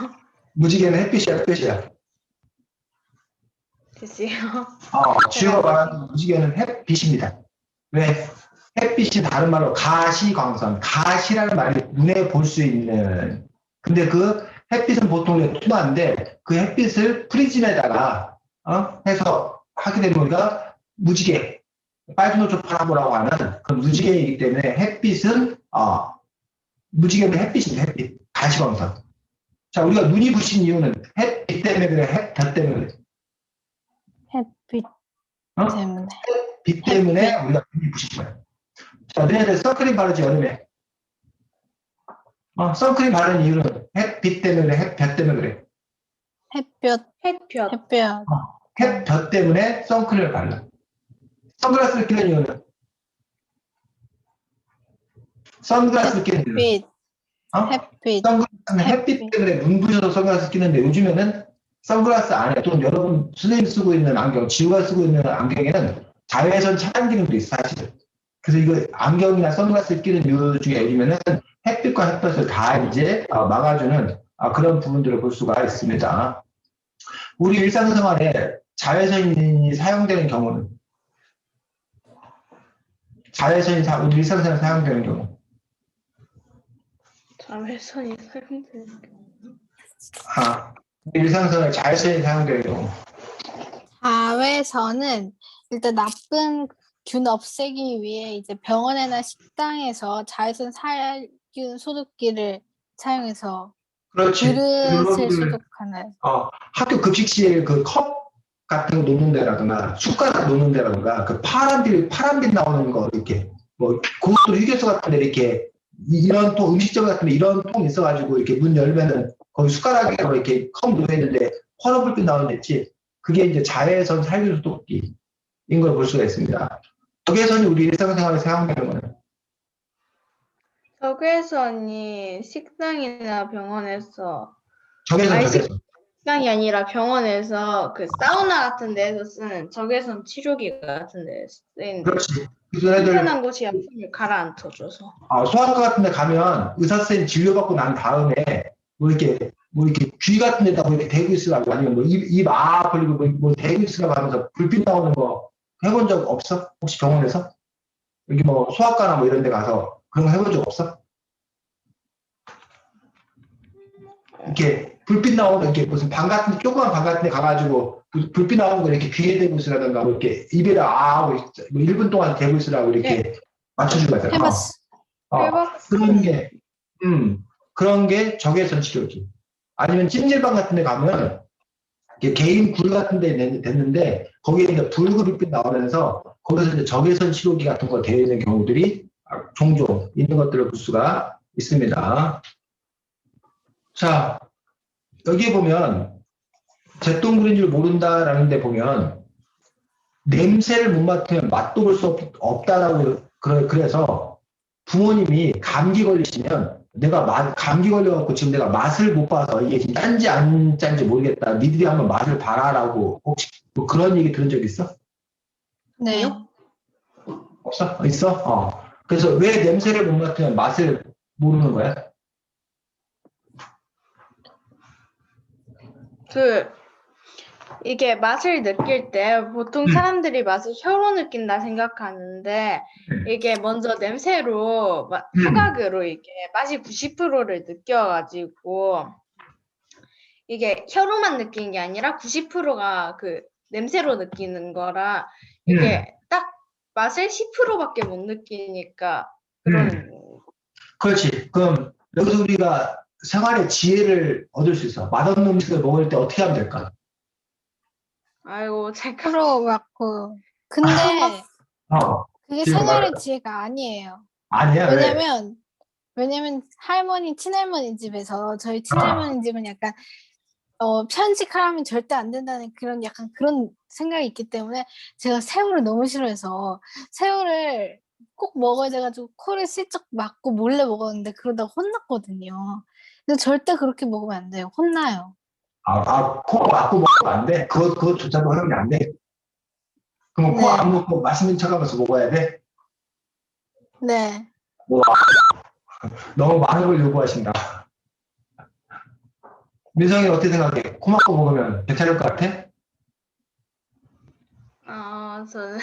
무지개는 햇빛이야, 햇볕이야? 글쎄요. 지우가 말하는 무지개는 햇빛입니다. 왜? 햇빛이 다른 말로 가시광선, 가시라는 말이 눈에 볼 수 있는. 근데 그 햇빛은 보통 투나인데 그 햇빛을 프리즘에다가 해서 하게 되면 우리가 무지개, 빨간 노초 파라보라고 하는 그 무지개이기 때문에 햇빛은 무지개는 햇빛입니다. 햇빛, 가시광선. 자, 우리가 눈이 부신 이유는 햇빛 때문에 그래, 햇볕 때문에 그래. 햇빛 때문에. 빛 때문에 우리가 눈이 부신 거야. 자, 너네들 선크림 바르지, 여름에. 선크림 바르는 이유는 햇빛 때문에 그래, 햇볕 때문에 그래. 햇볕. 햇볕 때문에 선크림을 발라. 선글라스를 끼는 이유는? 선글라스를 끼는 이유는? 햇빛. 선글라스는 햇빛 때문에 눈 부셔서 선글라스 끼는데 요즘에는 선글라스 안에 또는 여러분 선생님이 쓰고 있는 안경, 지우가 쓰고 있는 안경에는 자외선 차단 기능도 있어, 사실. 그래서 이거 안경이나 선글라스를 끼는 이유 중에 요즘에는 햇빛과 햇볕을 다 이제 막아주는 그런 부분들을 볼 수가 있습니다. 우리 일상생활에 자외선이 사용되는 경우는? 자외선이 우리 일상생활에 사용되는 경우? 자외선이 사용되는 우리 일상생활에 자외선이 사용되는 경우? 자외선은 일단 나쁜 균 없애기 위해 이제 병원이나 식당에서 자외선 살균 소독기를 사용해서 그렇지. 그릇을 여러분들 소독하는. 학교 급식실 그 컵 같은 거 놓는 데라든가 숟가락 놓는 데라든가 그 파란빛 나오는 거 이렇게 뭐 고속도로 휴게소 같은 데 이렇게 이런 통 음식점 같은 데 이런 통 있어가지고 이렇게 문 열면은 거기 숟가락에 이렇게 컵 놓여 있는데 환원불빛 나오는 데 있지. 그게 이제 자외선 살균 소독기인 걸 볼 수가 있습니다. 적외선이 우리 일상생활에 사용되는 거는 적외선이 식당이나 병원에서 적외선 아니 적외선. 식당이 아니라 병원에서 그 사우나 같은 데에서 쓰는 적외선 치료기 같은 데 쓰이는데 그렇지. 그래서 애들 튼튼한 곳이 아프면 가라앉혀줘서. 소아과 같은 데 가면 의사 선생님 진료받고 난 다음에 뭐 이렇게 귀 같은 데다 뭐 이렇게 대고 있으라고 아니면 뭐 입 벌리고 뭐 대고 있으라고 하면서 불빛 나오는 거 해본 적 없어? 혹시 병원에서? 여기 뭐 소아과나 뭐 이런 데 가서 그런 거 해본 적 없어? 이렇게 불빛 나오는 이렇게 무슨 방 같은 데 조그만 방 같은 데 가가지고 불빛 나오는 거 이렇게 귀에 대고 있으라든가 뭐 이렇게 입에다 뭐 1분 동안 대고 있으라고 이렇게 맞춰주고 하잖아. 해봤어. 그런 게, 그런 게 적외선 치료기. 아니면 찜질방 같은 데 가면, 이게 개인 굴 같은 데 됐는데, 거기에 이제 불그룹이 나오면서, 거기서 이제 적외선 치료기 같은 거 되어 있는 경우들이 종종 있는 것들을 볼 수가 있습니다. 자, 여기에 보면, 잿동굴인 줄 모른다라는 데 보면, 냄새를 못 맡으면 맛도 볼 수 없다라고 그래서 부모님이 감기 걸리시면 감기 걸려갖고 지금 내가 맛을 못 봐서 이게 지금 짠지 안 짠지 모르겠다. 니들이 한번 맛을 봐라라고 혹시 뭐 그런 얘기 들은 적 있어? 네. 없어? 있어? 그래서 왜 냄새를 못 맡으면 맛을 모르는 거야? 이게 맛을 느낄 때 보통 사람들이 맛을 혀로 느낀다 생각하는데 이게 먼저 냄새로 후각으로 이게 맛이 90%를 느껴가지고 이게 혀로만 느끼는 게 아니라 90%가 그 냄새로 느끼는 거라 이게 딱 맛을 10%밖에 못 느끼니까 그런. 그렇지. 그럼 여기서 우리가 생활의 지혜를 얻을 수 있어. 맛없는 음식을 먹을 때 어떻게 하면 될까? 아이고 제가 프로 맞고. 근데 그게 지금 생활의 지혜가 아니에요. 아니야, 왜? 왜냐면 할머니, 친할머니 집에서 저희 친할머니 집은 약간 편식하면 절대 안 된다는 그런 약간 그런 생각이 있기 때문에 제가 새우를 너무 싫어해서 새우를 꼭 먹어야 돼가지고 코를 슬쩍 막고 몰래 먹었는데 그러다가 혼났거든요. 근데 절대 그렇게 먹으면 안 돼요. 혼나요. 코 막고 먹으면 안 돼? 그것조차도 허용이 안 돼? 그러면 코 안 네, 먹고 맛있는 척 하면서 먹어야 돼? 네. 와, 너무 많은 걸 요구하신다. 민성이 어떻게 생각해? 코 막고 먹으면 괜찮을 것 같아? 저는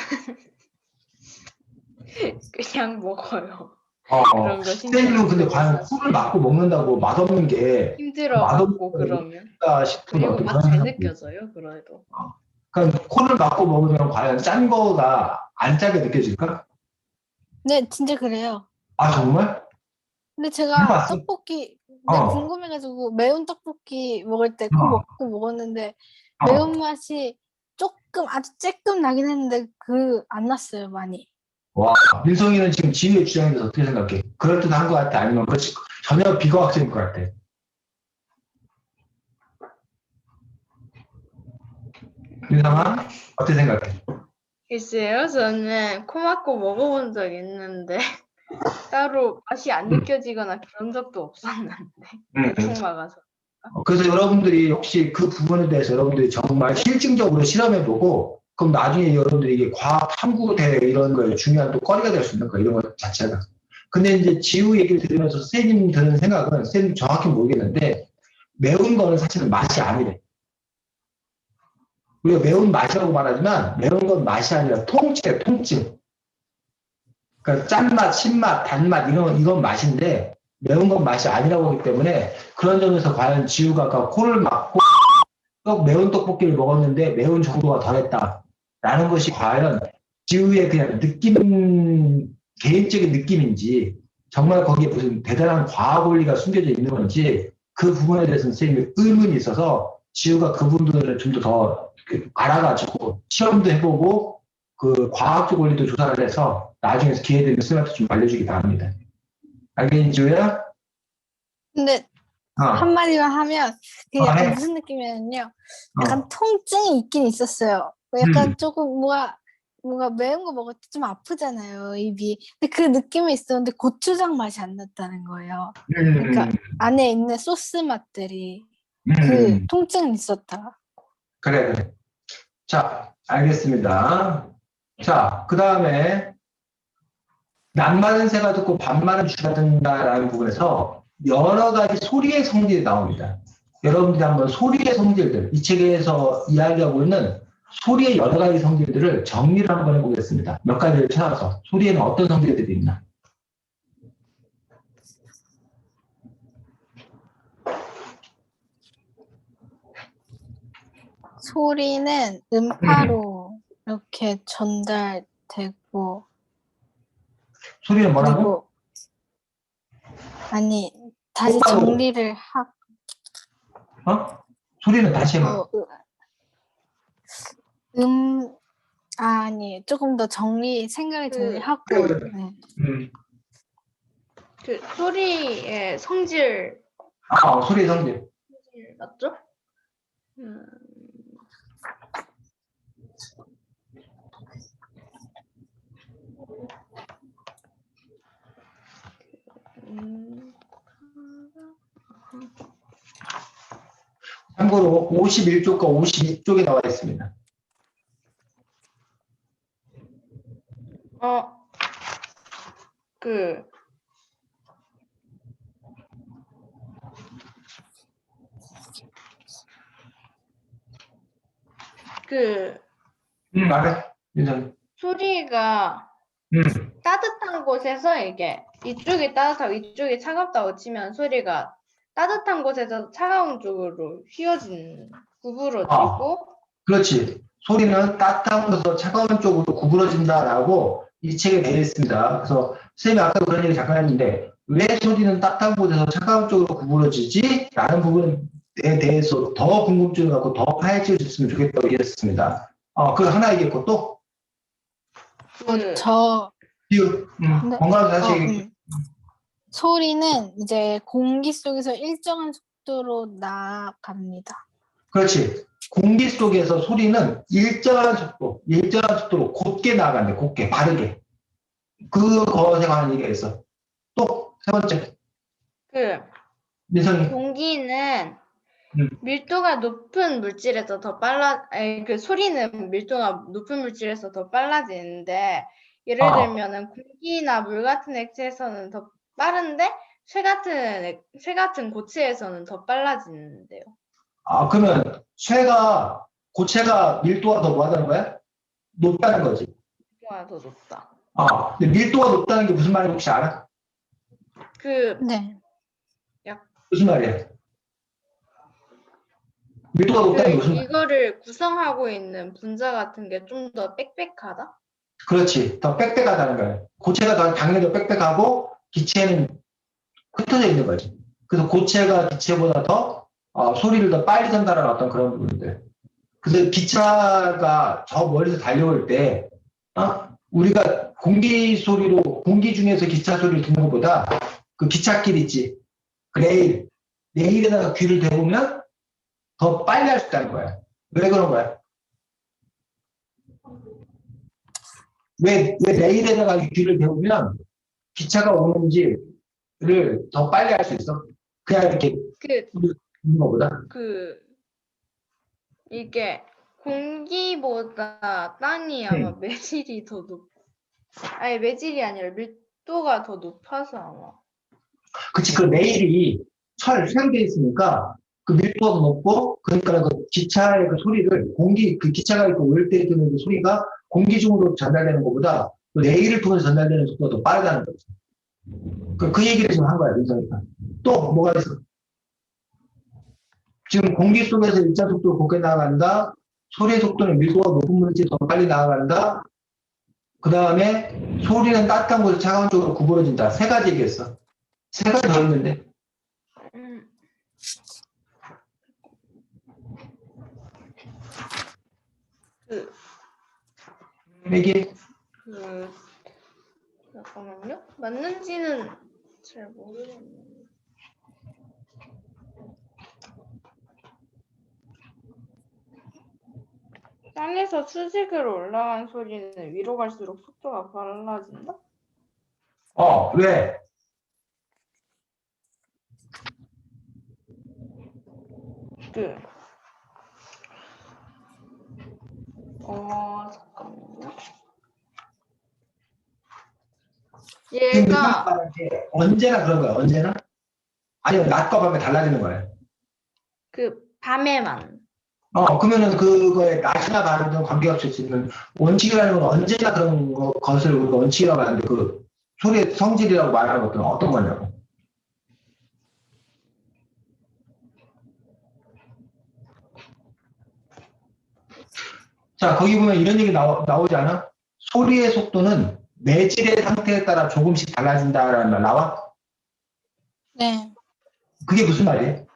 그냥 먹어요. 어, 그런 거 신경 선생님은 안 근데 쓰고 과연 사실 코를 막고 먹는다고 맛없는 게 힘들어 맛없는 먹고 그러면 가 싶은 그리고 어떤 맛 그런 잘 생각이 느껴져요 그래도. 그러니까 코를 막고 먹으면 과연 짠 거가 안 짜게 느껴질까? 네, 진짜 그래요. 정말? 근데 제가 해봤어? 떡볶이, 네, 어, 궁금해가지고 매운 떡볶이 먹을 때 코 어, 먹고 먹었는데 어. 매운맛이 조금 아주 쬐끔 나긴 했는데 안 났어요, 많이. 와, 민성이는 지금 지휘의 주장에 대해서 어떻게 생각해? 그럴듯한 것 같아? 아니면 그렇지, 전혀 비과학적인 것 같아? 민성아, 어떻게 생각해? 글쎄요, 저는 코 막고 먹어본 적 있는데 따로 맛이 안 느껴지거나 그런 적도 없었는데 응, 응. 대충 막아서. 그래서 여러분들이 혹시 그 부분에 대해서 여러분들이 정말 실증적으로 실험해보고, 그럼 나중에 여러분들이 이게 과학 탐구 대회 이런 거에 중요한 또 거리가 될 수 있는 거야, 이런 것 자체가. 근데 이제 지우 얘기를 들으면서 선생님 드는 생각은, 선생님 정확히 모르겠는데, 매운 거는 사실은 맛이 아니래. 우리가 매운 맛이라고 말하지만, 매운 건 맛이 아니라 통증이에요, 통증. 그러니까 짠맛, 신맛, 단맛, 이건 맛인데, 매운 건 맛이 아니라고 하기 때문에, 그런 점에서 과연 지우가 아까 코를 막고 매운 떡볶이를 먹었는데 매운 정도가 덜했다라는 것이 과연 지우의 그냥 개인적인 느낌인지 정말 거기에 무슨 대단한 과학 원리가 숨겨져 있는 건지 그 부분에 대해서는 선생님이 의문이 있어서 지우가 그 부분들을 좀 더 알아가지고 시험도 해보고 그 과학적 원리도 조사를 해서 나중에 기회 되면 선생님한테 좀 알려주기 바랍니다. 알겠니, 지우야? 근데 어. 한마디만 하면 그 약간 해. 무슨 느낌이냐면요. 어. 약간 통증이 있긴 있었어요. 약간 음. 조금 뭔가 매운 거 먹을 때 좀 아프잖아요, 입이. 근데 그 느낌이 있었는데 고추장 맛이 안 났다는 거예요. 그러니까 안에 있는 소스 맛들이 그 통증은 있었다. 그래. 자, 알겠습니다. 자, 그 다음에 낱말은 새가 듣고 반말은 쥐가 듣는다라는 부분에서 여러 가지 소리의 성질이 나옵니다. 여러분들이 한번 소리의 성질들, 이 책에서 이야기하고 있는 소리의 여러 가지 성질들을 정리를 한번 해보겠습니다. 몇 가지를 찾아서 소리에는 어떤 성질들이 있나? 소리는 음파로 이렇게 전달되고 소리는 뭐라고? 그리고 아니 다시 똑바로. 정리를 하고 소리는 다시 해봐. 아니 조금 더 생각을 정리하고 그래. 네. 그 소리의 성질 소리의 성질. 맞죠? 참고로 51쪽과 52쪽에 나와 있습니다. 말해. 윤선. 소리가 따뜻한 곳에서 이쪽이 따뜻하고 이쪽이 차갑다고 치면 소리가 따뜻한 곳에서 차가운 쪽으로 구부러지고 그렇지. 소리는 따뜻한 곳에서 차가운 쪽으로 구부러진다라고 이 책에 되어 있습니다. 그래서 선생님이 아까 그런 얘기 잠깐 했는데 왜 소리는 따뜻한 곳에서 차가운 쪽으로 구부러지지? 라는 부분에 대해서 더 궁금증을 갖고 더 파헤쳐 줬으면 좋겠다고 얘기했습니다. 그 하나 얘기했고 또? 건강한 다시 얘기해. 소리는 이제 공기 속에서 일정한 속도로 나아갑니다. 그렇지. 공기 속에서 소리는 일정한 속도로 곧게 나아간대, 곧게, 바르게. 그것에 관한 얘기가 있어. 또, 세 번째. 민선이. 공기는 밀도가 높은 물질에서 소리는 밀도가 높은 물질에서 더 빨라지는데, 예를 들면은 공기나 물 같은 액체에서는 더 빠른데, 쇠 같은 고체에서는 더 빨라지는데요. 그러면 고체가 밀도가 더 뭐하다는 거야? 높다는 거지. 밀도가 더 높다. 근데 밀도가 높다는 게 무슨 말인지 혹시 알아? 네. 무슨 말이야? 밀도가 높다는 게 무슨 말이야? 이거를 구성하고 있는 분자 같은 게 좀 더 빽빽하다? 그렇지. 더 빽빽하다는 거야. 고체가 당연히 더 빽빽하고 기체는 흩어져 있는 거지. 그래서 고체가 기체보다 더 소리를 더 빨리 전달하는 어떤 그런 부분들. 그래서 기차가 저 멀리서 달려올 때 우리가 공기 중에서 기차 소리를 듣는 것보다 그 기찻길 있지. 그 레일에다가 귀를 대보면 더 빨리 할 수 있다는 거야. 왜 그런 거야? 왜 레일에다가 귀를 대보면 기차가 오는지를 더 빨리 할 수 있어? 그냥 이렇게 듣는 것보다. 이게 공기보다 땅이 아마 매질이 더 아니 매질이 아니라 밀도가 더 높아서 아마. 그치, 그 레일이 새로 돼 있으니까 그 밀도가 높고, 그러니까 그 기차의 그 소리를 그 기차가 있고 올 때 듣는 그 소리가 공기 중으로 전달되는 것보다 그 레일을 통해서 전달되는 속도가 더 빠르다는 거지. 그 얘기를 지금 한 거야, 민성이가. 또 뭐가 있어? 지금 공기 속에서 일자 속도로 곱게 나아간다. 소리의 속도는 밀도가 높은 물질이 더 빨리 나아간다. 그 다음에 소리는 따뜻한 곳에서 차가운 쪽으로 구부러진다. 세 가지 얘기했어. 세 가지 더 있는데. 그, 얘기. 잠깐만요. 맞는지는 잘 모르겠네요. 땅에서 수직으로 올라간 소리는 위로 갈수록 속도가 빨라진다? 왜? 그, 잠깐만요. 지금 얘가 말한 게 언제나 그런 거야. 언제나? 아니면 낮과 밤에 달라지는 거야. 그 밤에만. 그러면은 그거에 낮이나 밤이든 관계가 없을 수 있는 원칙이라는 건 언제나 그런 것을 우리가 원칙이라고 하는데 그 소리의 성질이라고 말하는 것들은 어떤 거냐고. 자, 거기 보면 이런 얘기 나오지 않아? 소리의 속도는 매질의 상태에 따라 조금씩 달라진다라는 말 나와? 네. 그게 무슨 말이에요?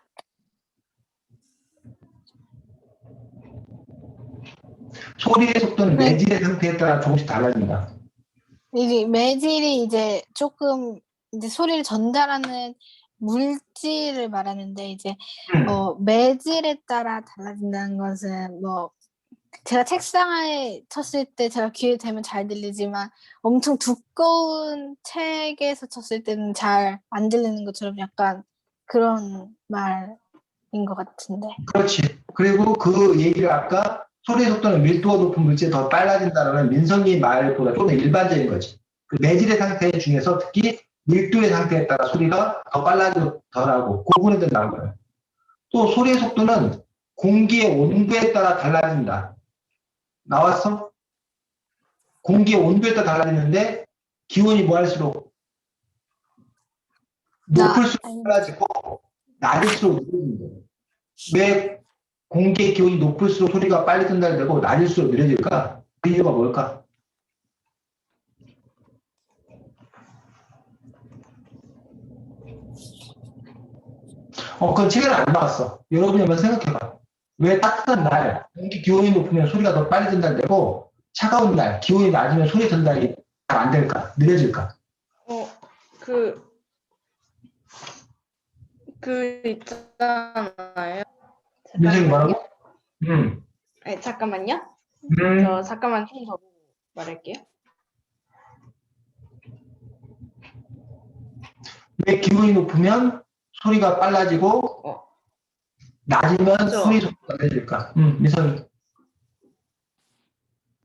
소리의 속도는 네. 매질의 상태에 따라 조금씩 달라진다. 이게 매질이 이제 조금 이제 소리를 전달하는 물질을 말하는데 이제 매질에 따라 달라진다는 것은 뭐 제가 책상에 쳤을 때 제가 귀에 대면 잘 들리지만 엄청 두꺼운 책에서 쳤을 때는 잘 안 들리는 것처럼 약간 그런 말인 것 같은데. 그렇지. 그리고 그 얘기를 아까 소리의 속도는 밀도가 높은 물질이 더 빨라진다는 민성이 말보다 좀 더 일반적인 거지. 그 매질의 상태 중에서 특히 밀도의 상태에 따라 소리가 더 빨라지고 덜하고 구분이 된다는 거예요. 또 소리의 속도는 공기의 온도에 따라 달라진다. 나왔어? 공기의 온도에 따라 달라지는데 기온이 뭐 할수록 높을수록 빨라지고 낮을수록 느려진다. 왜 공기의 기온이 높을수록 소리가 빨리 전달되고 낮을수록 느려질까? 그 이유가 뭘까? 그건 책에는 안 나왔어. 여러분이 한번 생각해봐. 왜 따뜻한 날, 공기 기온이 높으면 소리가 더 빨리 전달되고 차가운 날, 기온이 낮으면 소리 전달이 잘 안 될까? 느려질까? 그 있잖아요. 민석이 뭐라고? 아니, 잠깐만요. 음. 저 잠깐만 좀 더 말할게요. 왜 기온이 높으면 소리가 빨라지고 낮으면 그렇죠. 소리 속도가 느려질까? 민석이.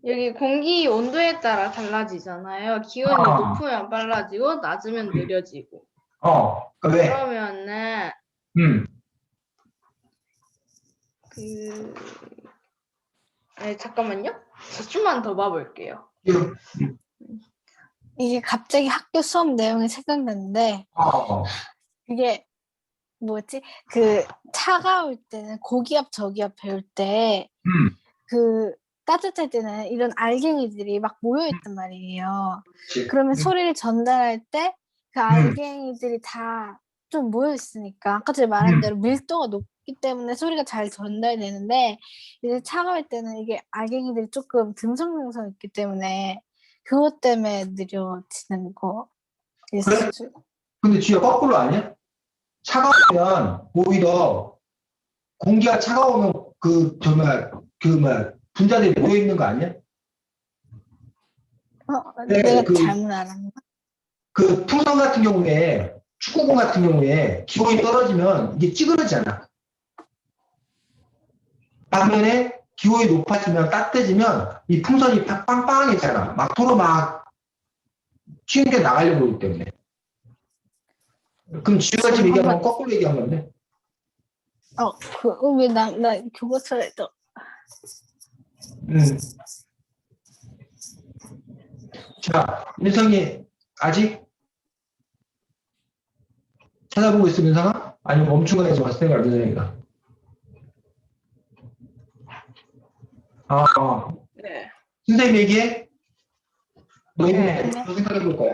여기 공기 온도에 따라 달라지잖아요. 기온이 높으면 빨라지고 낮으면 느려지고. 그러니까 왜? 그러면은 아니, 잠깐만요. 좀만 더 봐볼게요. 이게 갑자기 학교 수업 내용이 생각났는데 그게 뭐지? 그 차가울 때는 고기압 저기압 배울 때 그 따뜻할 때는 이런 알갱이들이 막 모여있단 말이에요. 그러면 소리를 전달할 때 그 알갱이들이 다 좀 모여있으니까 아까 전에 말한 대로 밀도가 높기 때문에 소리가 잘 전달되는데 이제 차가울 때는 이게 알갱이들이 조금 듬성듬성 있기 때문에 그것 때문에 느려지는 거 그래? 있을. 근데 주야 거꾸로 아니야? 차가우면 오히려 공기가 차가우면 분자들이 모여 있는 거 아니야? 내가 잘못 알았나? 그 풍선 같은 경우에 축구공 같은 경우에 기온이 떨어지면 이게 찌그러지잖아. 반면에 기온이 높아지면 따뜻해지면 이 풍선이 빵빵해지잖아. 막 서로 막 튀겨 나가려고 하기 때문에. 그럼 지우가 지금 얘기한 건 거꾸로 얘기한 건데. 왜 나 교과서에 또. 자, 민성이 아직 찾아보고 있어, 민성아? 아니면 멈춘 거야, 지금 생각 민성이가. 네. 선생님 얘기해? 너 네. 생각해 볼 거야.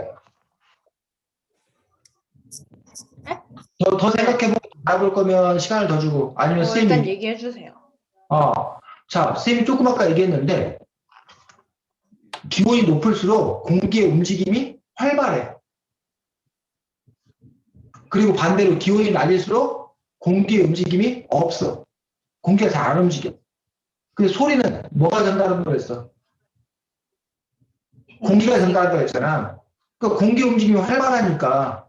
네? 더 생각해보고 알아볼 거면 시간을 더 주고 아니면 일단 쌤이 얘기해 주세요. 자 쌤이 조금 아까 얘기했는데 기온이 높을수록 공기의 움직임이 활발해. 그리고 반대로 기온이 낮을수록 공기의 움직임이 없어. 공기가 잘 안 움직여. 근데 소리는 뭐가 전달하는 거였어? 공기가 전달하는 거였잖아. 그러니까 공기 움직임이 활발하니까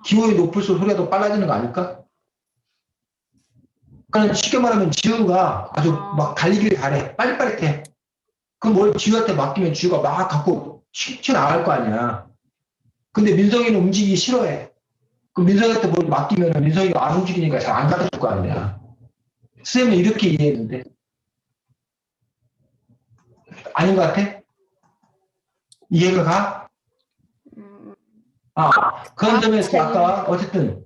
기온이 높을수록 소리가 더 빨라지는 거 아닐까? 그러니까 쉽게 말하면 지우가 아주 막 달리기를 잘해. 빨리빨리 해. 그럼 뭘 지우한테 맡기면 지우가 막 갖고 튀어나갈 거 아니야. 근데 민성이는 움직이기 싫어해. 그럼 민성이한테 뭘 맡기면 민성이가 안 움직이니까 잘 안 가르칠 거 아니야. 선생님은 이렇게 이해했는데. 아닌 것 같아? 이해가 가? 그런 점에서 아까 어쨌든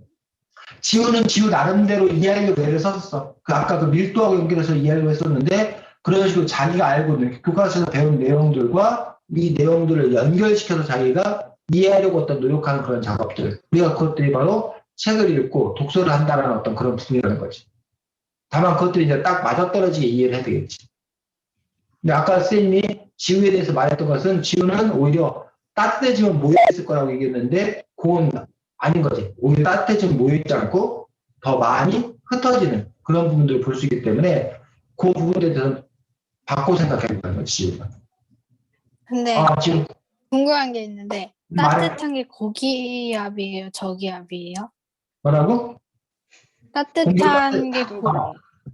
지우는 지우 나름대로 이해하려고 애를 썼었어. 아까 그 밀도하고 연결해서 이해하려고 했었는데 그런 식으로 자기가 알고 있는 교과서에서 배운 내용들과 이 내용들을 연결시켜서 자기가 이해하려고 어떤 노력하는 그런 작업들. 우리가 그것들이 바로 책을 읽고 독서를 한다는 어떤 그런 분이라는 거지. 다만 그것들이 이제 딱 맞아떨어지게 이해를 해야 되겠지. 근데 아까 선생님이 지우에 대해서 말했던 것은 지우는 오히려 따뜻해지면 모여있을 거라고 얘기했는데 그건 아닌 거지. 오히려 따뜻해지면 모여있지 않고 더 많이 흩어지는 그런 부분들을 볼 수 있기 때문에 그 부분에 대해서 바꿔 생각해야 되는 거지, 지우가. 근데 지금 궁금한 게 있는데 말해. 따뜻한 게 고기압이에요? 저기압이에요? 뭐라고? 따뜻한 게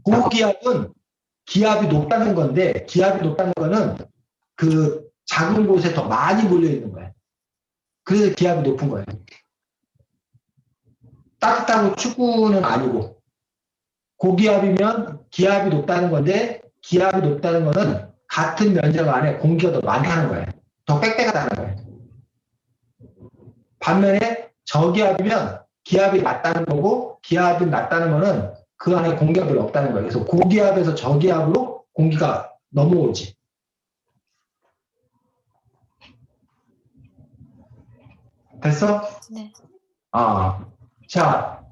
고기압은 기압이 높다는 건데 기압이 높다는 거는 그 작은 곳에 더 많이 몰려 있는 거야. 그래서 기압이 높은 거예요. 따뜻하고 춥고는 아니고 고기압이면 기압이 높다는 건데 기압이 높다는 거는 같은 면적 안에 공기가 더 많다는 거예요. 더 빽빽하다는 거예요. 반면에 저기압이면 기압이 낮다는 거고 기압이 낮다는 거는 그 안에 공기가 별로 없다는 거예요. 그래서 고기압에서 저기압으로 공기가 넘어오지. 됐어? 네. 자,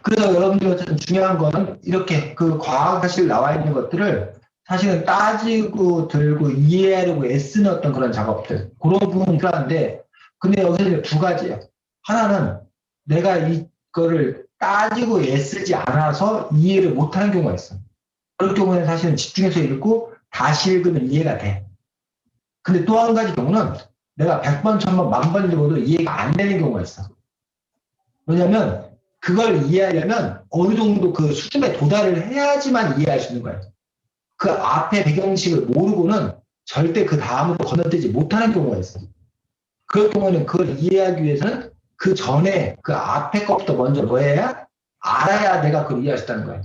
그래서 여러분들 어쨌든 중요한 거는 이렇게 그 과학 사실 나와 있는 것들을 사실은 따지고 들고 이해하려고 애쓰는 어떤 그런 작업들 그런 부분이 필요한데 근데 여기서 이제 두 가지예요. 하나는 내가 이거를 따지고 애쓰지 않아서 이해를 못하는 경우가 있어. 그런 경우에는 사실은 집중해서 읽고 다시 읽으면 이해가 돼. 근데 또 한 가지 경우는 내가 100번, 1000번, 10,000번 읽어도 이해가 안 되는 경우가 있어. 왜냐면 그걸 이해하려면 어느 정도 그 수준에 도달을 해야지만 이해할 수 있는 거예요. 그 앞에 배경식을 모르고는 절대 그 다음으로 건너뛰지 못하는 경우가 있어. 그럴 경우는 그걸 이해하기 위해서는 그 전에 그 앞에 것부터 먼저 뭐 해야? 알아야 내가 그걸 이해할 수 있다는 거예요.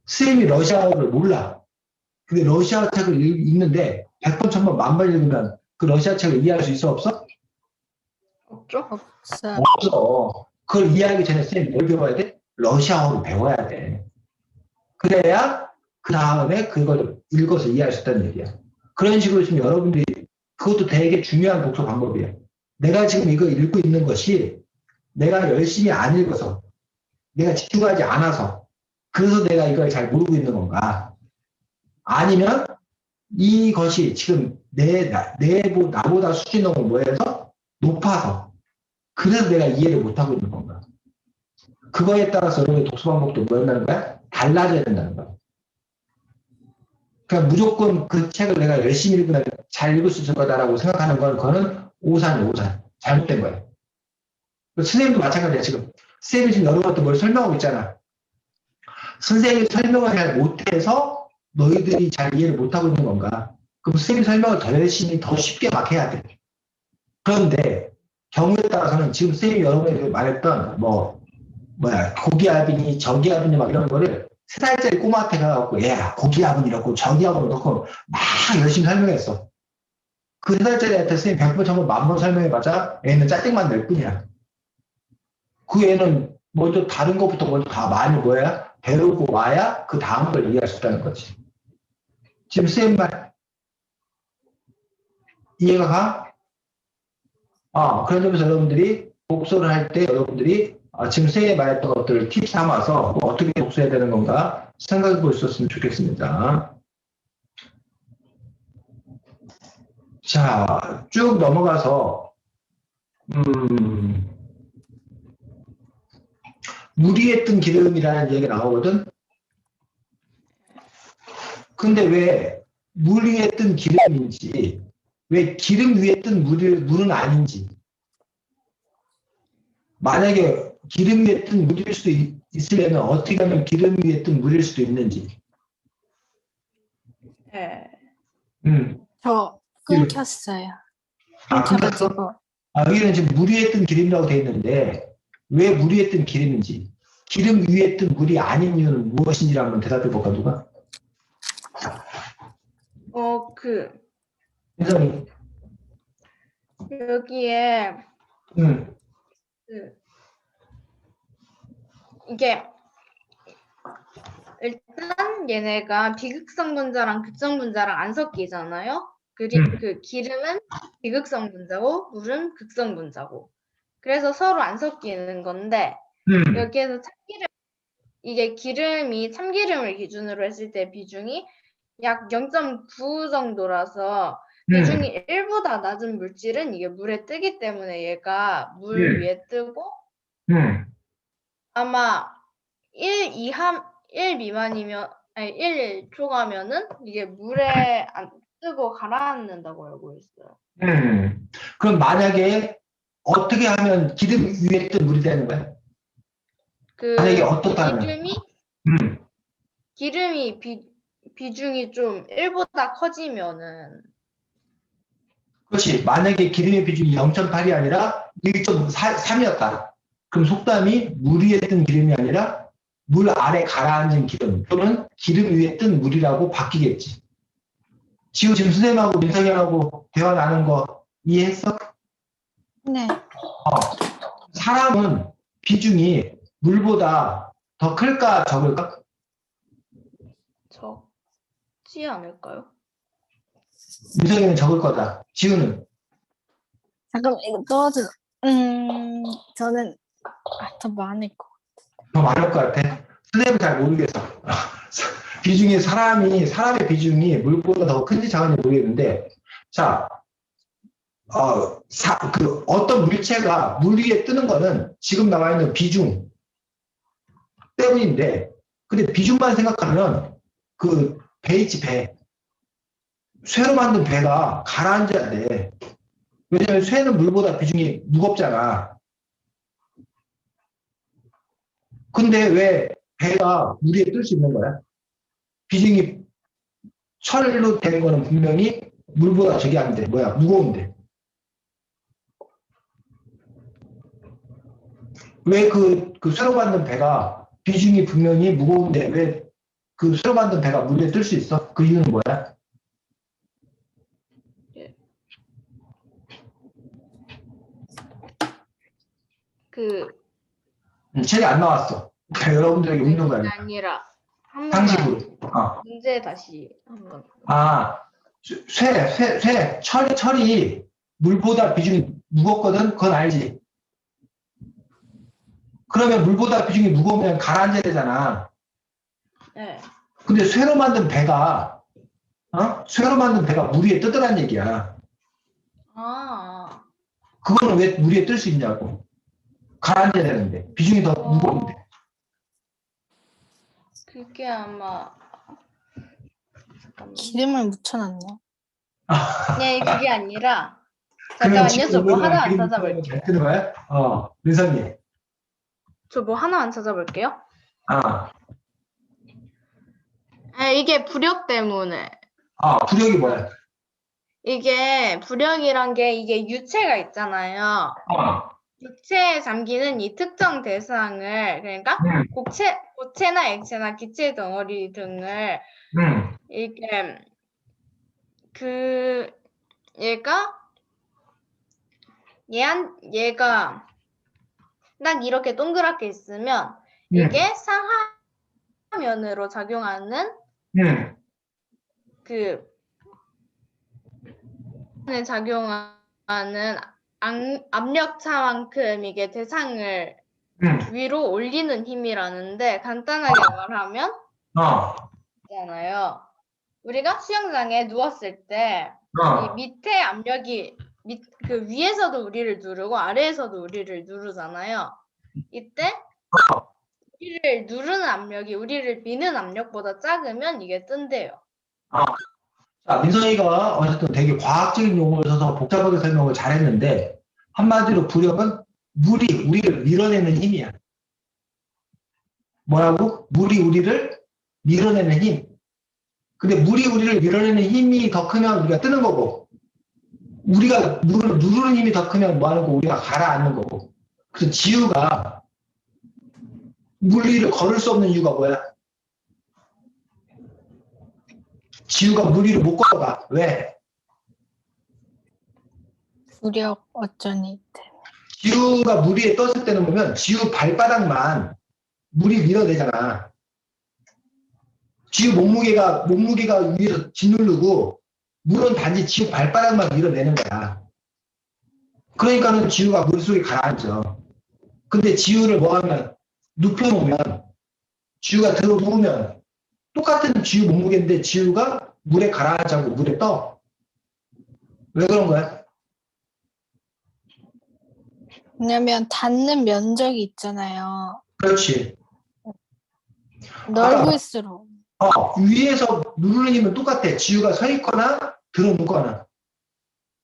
선생님이 러시아어를 몰라. 근데 러시아어 책을 읽는데 100번, 1000번, 10,000번 읽으면 그 러시아 책을 이해할 수 있어, 없어? 없죠? 없어요. 없어. 그걸 이해하기 전에 선생님이 뭘 배워야 돼? 러시아어를 배워야 돼. 그래야 그 다음에 그걸 읽어서 이해할 수 있다는 얘기야. 그런 식으로 지금 여러분들이 그것도 되게 중요한 독서 방법이에요. 내가 지금 이거 읽고 있는 것이 내가 열심히 안 읽어서 내가 집중하지 않아서 그래서 내가 이걸 잘 모르고 있는 건가? 아니면 이것이 지금 나보다 수준이 너무 뭐해서 높아서 그래서 내가 이해를 못하고 있는 건가? 그거에 따라서 여러분의 독서 방법도 뭐였다는 거야? 달라져야 된다는 거야. 그러니까 무조건 그 책을 내가 열심히 읽으면 잘 읽을 수 있을 거다라고 생각하는 건 그거는 오산이에요, 오산. 잘못된 거예요. 선생님도 마찬가지야, 지금. 선생님이 지금 여러분한테 뭘 설명하고 있잖아. 선생님이 설명을 잘 못해서 너희들이 잘 이해를 못하고 있는 건가? 그럼 선생님이 설명을 더 열심히, 더 쉽게 막 해야 돼. 그런데 경우에 따라서는 지금 선생님이 여러분에게 말했던 고기압이니 저기압이니 막 이런 거를 3살짜리 꼬마한테 가갖고 얘야 고기압은 이렇고 저기압은 이렇고 막 열심히 설명했어. 그 3살짜리 한테 선생님 100번, 1000번, 10,000번 설명해봤자 애는 짜증만 낼 뿐이야. 그 애는 먼저 다른 것부터 먼저 다 많이 배우고 와야 그 다음 걸 이해할 수 있다는 거지. 지금 쌤 말 이해가 가? 그런 점에서 여러분들이 복수를 할 때 여러분들이 지금 쌤이 말했던 것들을 팁 삼아서 어떻게 복수해야 되는 건가 생각해 볼 수 있었으면 좋겠습니다. 자, 쭉 넘어가서 물 위에 뜬 기름이라는 얘기가 나오거든. 근데 왜 물 위에 뜬 기름인지, 왜 기름 위에 뜬 물은 아닌지, 만약에 기름 위에 뜬 물일 수도 있으려면 어떻게 하면 기름 위에 뜬 물일 수도 있는지. 네. 저 끊겼어요. 끊겼어? 끊겨가지고. 여기는 지금 물 위에 뜬 기름이라고 되어 있는데 왜 물 위에 뜬 기름인지, 기름 위에 뜬 물이 아닌 이유는 무엇인지 한번 대답해 볼까 누가? 혜성이. 여기에 이게 일단 얘네가 비극성 분자랑 극성 분자랑 안 섞이잖아요. 그 기름은 비극성 분자고 물은 극성 분자고. 그래서 서로 안 섞이는 건데 여기에서 참기름 이게 기름이 참기름을 기준으로 했을 때 비중이 약 0.9 정도라서 비중이 1보다 낮은 물질은 이게 물에 뜨기 때문에 얘가 물 위에 뜨고 아마 1 미만이면 아니 1 초과면은 이게 물에 안 뜨고 가라앉는다고 알고 있어요. 그럼 만약에 어떻게 하면 기름 위에 뜬 물이 되는 거야? 만약에 어떻다면? 기름이 비중이 좀 1보다 커지면은 그렇지. 만약에 기름의 비중이 0.8이 아니라 1.3이었다. 그럼 속담이 물 위에 뜬 기름이 아니라 물 아래 가라앉은 기름 또는 기름 위에 뜬 물이라고 바뀌겠지. 지금 선생님하고 민석이하고 대화 나눈 거 이해했어? 네. 사람은 비중이 물보다 더 클까 적을까? 적지 않을까요? 민석이는 적을 거다. 지우는? 잠깐만, 이거 떨어져. 저는, 더 많을 거. 더 많을 것 같아. 선생님은 잘 모르겠어. 비중이 사람의 비중이 물보다 더 큰지 작은지 모르겠는데, 자, 어떤 물체가 물 위에 뜨는 거는 지금 나와 있는 비중 때문인데, 근데 비중만 생각하면 배 있지, 배. 쇠로 만든 배가 가라앉아야 돼. 왜냐면 쇠는 물보다 비중이 무겁잖아. 근데 왜 배가 물 위에 뜰 수 있는 거야? 비중이 철로 된 거는 분명히 물보다 저기 안 돼. 무거운데. 왜 그 쇠로 만든 배가 비중이 분명히 무거운데 왜 그 쇠로 만든 배가 물 위에 뜰 수 있어? 그 이유는 뭐야? 책이 안 나왔어. 그러니까 여러분들에게 웃는 거야. 아니라 한 번만 상식으로. 문제 다시 한번. 철이 물보다 비중이 무겁거든? 그건 알지? 그러면 물보다 비중이 무거우면 가라앉아야 되잖아. 네. 근데 쇠로 만든 배가 물 위에 뜨더란 얘기야. 그거는 왜 물 위에 뜰 수 있냐고. 가라앉아야 되는데. 비중이 더 무거운데. 그게 아마 기름을 묻혀놨네. 네, 그게 아니라 잠깐만요. 저 뭐 하나 안 찾아볼게요. 민선이. 저 뭐 하나 안 찾아볼게요. 이게 부력 때문에. 부력이 뭐야? 이게 부력이란 게 이게 유체가 있잖아요. 유체에 잠기는 이 특정 대상을 그러니까 고체나 액체나 기체 덩어리 등을 이게 얘가 딱 이렇게 동그랗게 있으면 이게 상하면으로 작용하는 그 작용하는 압력차만큼 이게 대상을 위로 올리는 힘이라는데 간단하게 말하면 있잖아요. 우리가 수영장에 누웠을 때 이 밑에 압력이 그 위에서도 우리를 누르고 아래에서도 우리를 누르잖아요. 이때 우리를 누르는 압력이 우리를 미는 압력보다 작으면 이게 뜬대요. 자, 민선이가 어쨌든 되게 과학적인 용어를 써서 복잡하게 설명을 잘했는데 한마디로 부력은 물이 우리를 밀어내는 힘이야. 뭐라고? 물이 우리를 밀어내는 힘. 근데 물이 우리를 밀어내는 힘이 더 크면 우리가 뜨는 거고, 우리가 물을 누르는 힘이 더 크면 뭐 하는 거? 우리가 가라앉는 거고. 그래서 지우가 물 위를 걸을 수 없는 이유가 뭐야? 지우가 물 위를 못 걸어가. 왜? 부력 어쩌니 때문에. 지우가 물 위에 떴을 때는 보면 지우 발바닥만 물이 밀어내잖아. 지우 몸무게가 위에서 짓누르고 물은 단지 지우 발바닥만 밀어내는 거야. 그러니까는 지우가 물속에 가라앉죠. 근데 지우를 뭐 하면 눕혀놓으면 지우가 들어 누우면 똑같은 지우 몸무게인데 지우가 물에 가라앉지 않고 물에 떠. 왜 그런 거야? 왜냐면 닿는 면적이 있잖아요. 그렇지. 넓을수록. 위에서 누르는 힘은 똑같아. 지우가 서 있거나 들어 눕거나.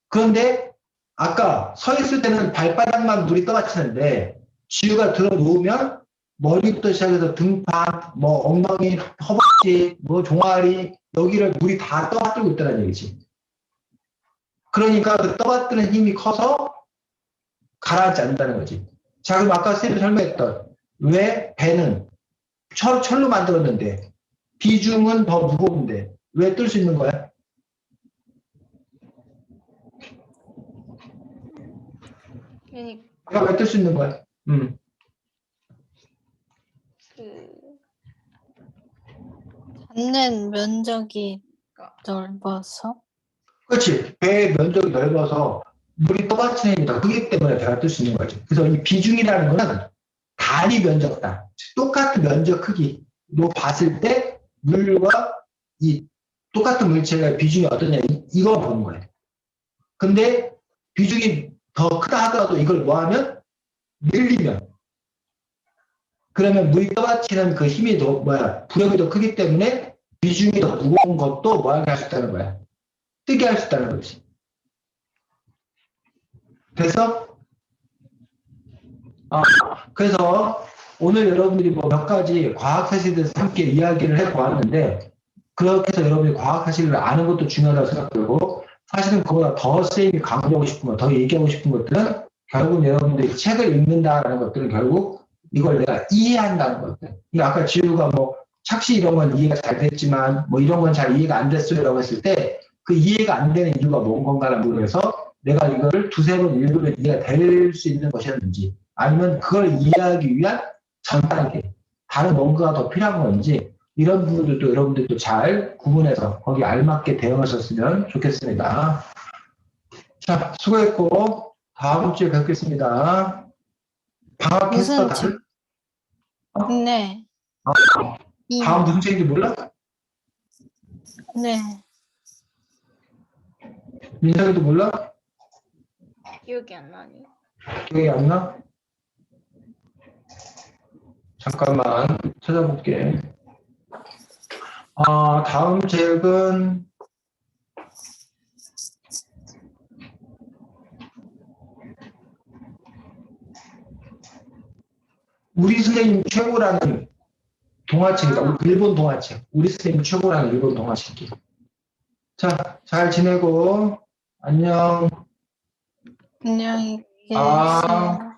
그런데 아까 서 있을 때는 발바닥만 물이 떠받치는데 지우가 들어 누우면 머리부터 시작해서 등판, 뭐 엉덩이, 허벅지, 뭐 종아리 여기를 물이 다 떠받들고 있다는 얘기지. 그러니까 그 떠받드는 힘이 커서 가라앉지 않는다는 거지. 자, 그럼 아까 쌤이 설명했던 왜 배는 철로 만들었는데 비중은 더 무거운데 왜 뜰 수 있는 거야? 그러니까 왜 뜰 수 있는 거야? 닿는 면적이 넓어서. 그렇지. 배의 면적이 넓어서 물이 떠받치는 힘이다. 그렇기 때문에 배가 뜰 수 있는 거지. 그래서 이 비중이라는 거는 단위 면적다. 똑같은 면적 크기로 봤을 때 물과 이 똑같은 물체의 비중이 어떠냐 이거 보는 거예요. 근데 비중이 더 크다 하더라도 이걸 뭐 하면 밀리면 그러면 물이 떠받치는 그 힘이 더 부력이 더 크기 때문에 비중이 더 무거운 것도 뭐 하게 할 수 있다는 거야. 뜨게 할 수 있다는 거지. 그래서 그래서 오늘 여러분들이 뭐 몇 가지 과학 사실에 대해서 함께 이야기를 해보았는데 그렇게 해서 여러분이 과학 사실을 아는 것도 중요하다고 생각되고 사실은 그보다 더 쌤이 강조하고 싶은 것, 더 얘기하고 싶은 것들은 결국 여러분들이 책을 읽는다라는 것들은 결국 이걸 내가 이해한다는 것들. 그러니까 아까 지우가 뭐 착시 이런 건 이해가 잘 됐지만 뭐 이런 건 잘 이해가 안 됐어요라고 했을 때 그 이해가 안 되는 이유가 뭔 건가를 모르겠어 내가 이거를 두세 번 읽으면 이해가 될 수 있는 것이었는지 아니면 그걸 이해하기 위한 전단계 다른 뭔가가 더 필요한 건지 이런 부분들도 여러분들도 잘 구분해서 거기 알맞게 대응하셨으면 좋겠습니다. 자, 수고했고 다음 주에 뵙겠습니다. 방학했어 다들? 네. 다음 무슨 책인지 몰라? 네. 민석이도 몰라? 기억이 안 나니. 기억이 안 나? 잠깐만 찾아볼게. 다음 책은 우리 선생님 최고라는 동화책이다. 일본 동화책. 우리 선생님 최고라는 일본 동화책이야. 자, 잘 지내고 안녕. 안녕히 계세요.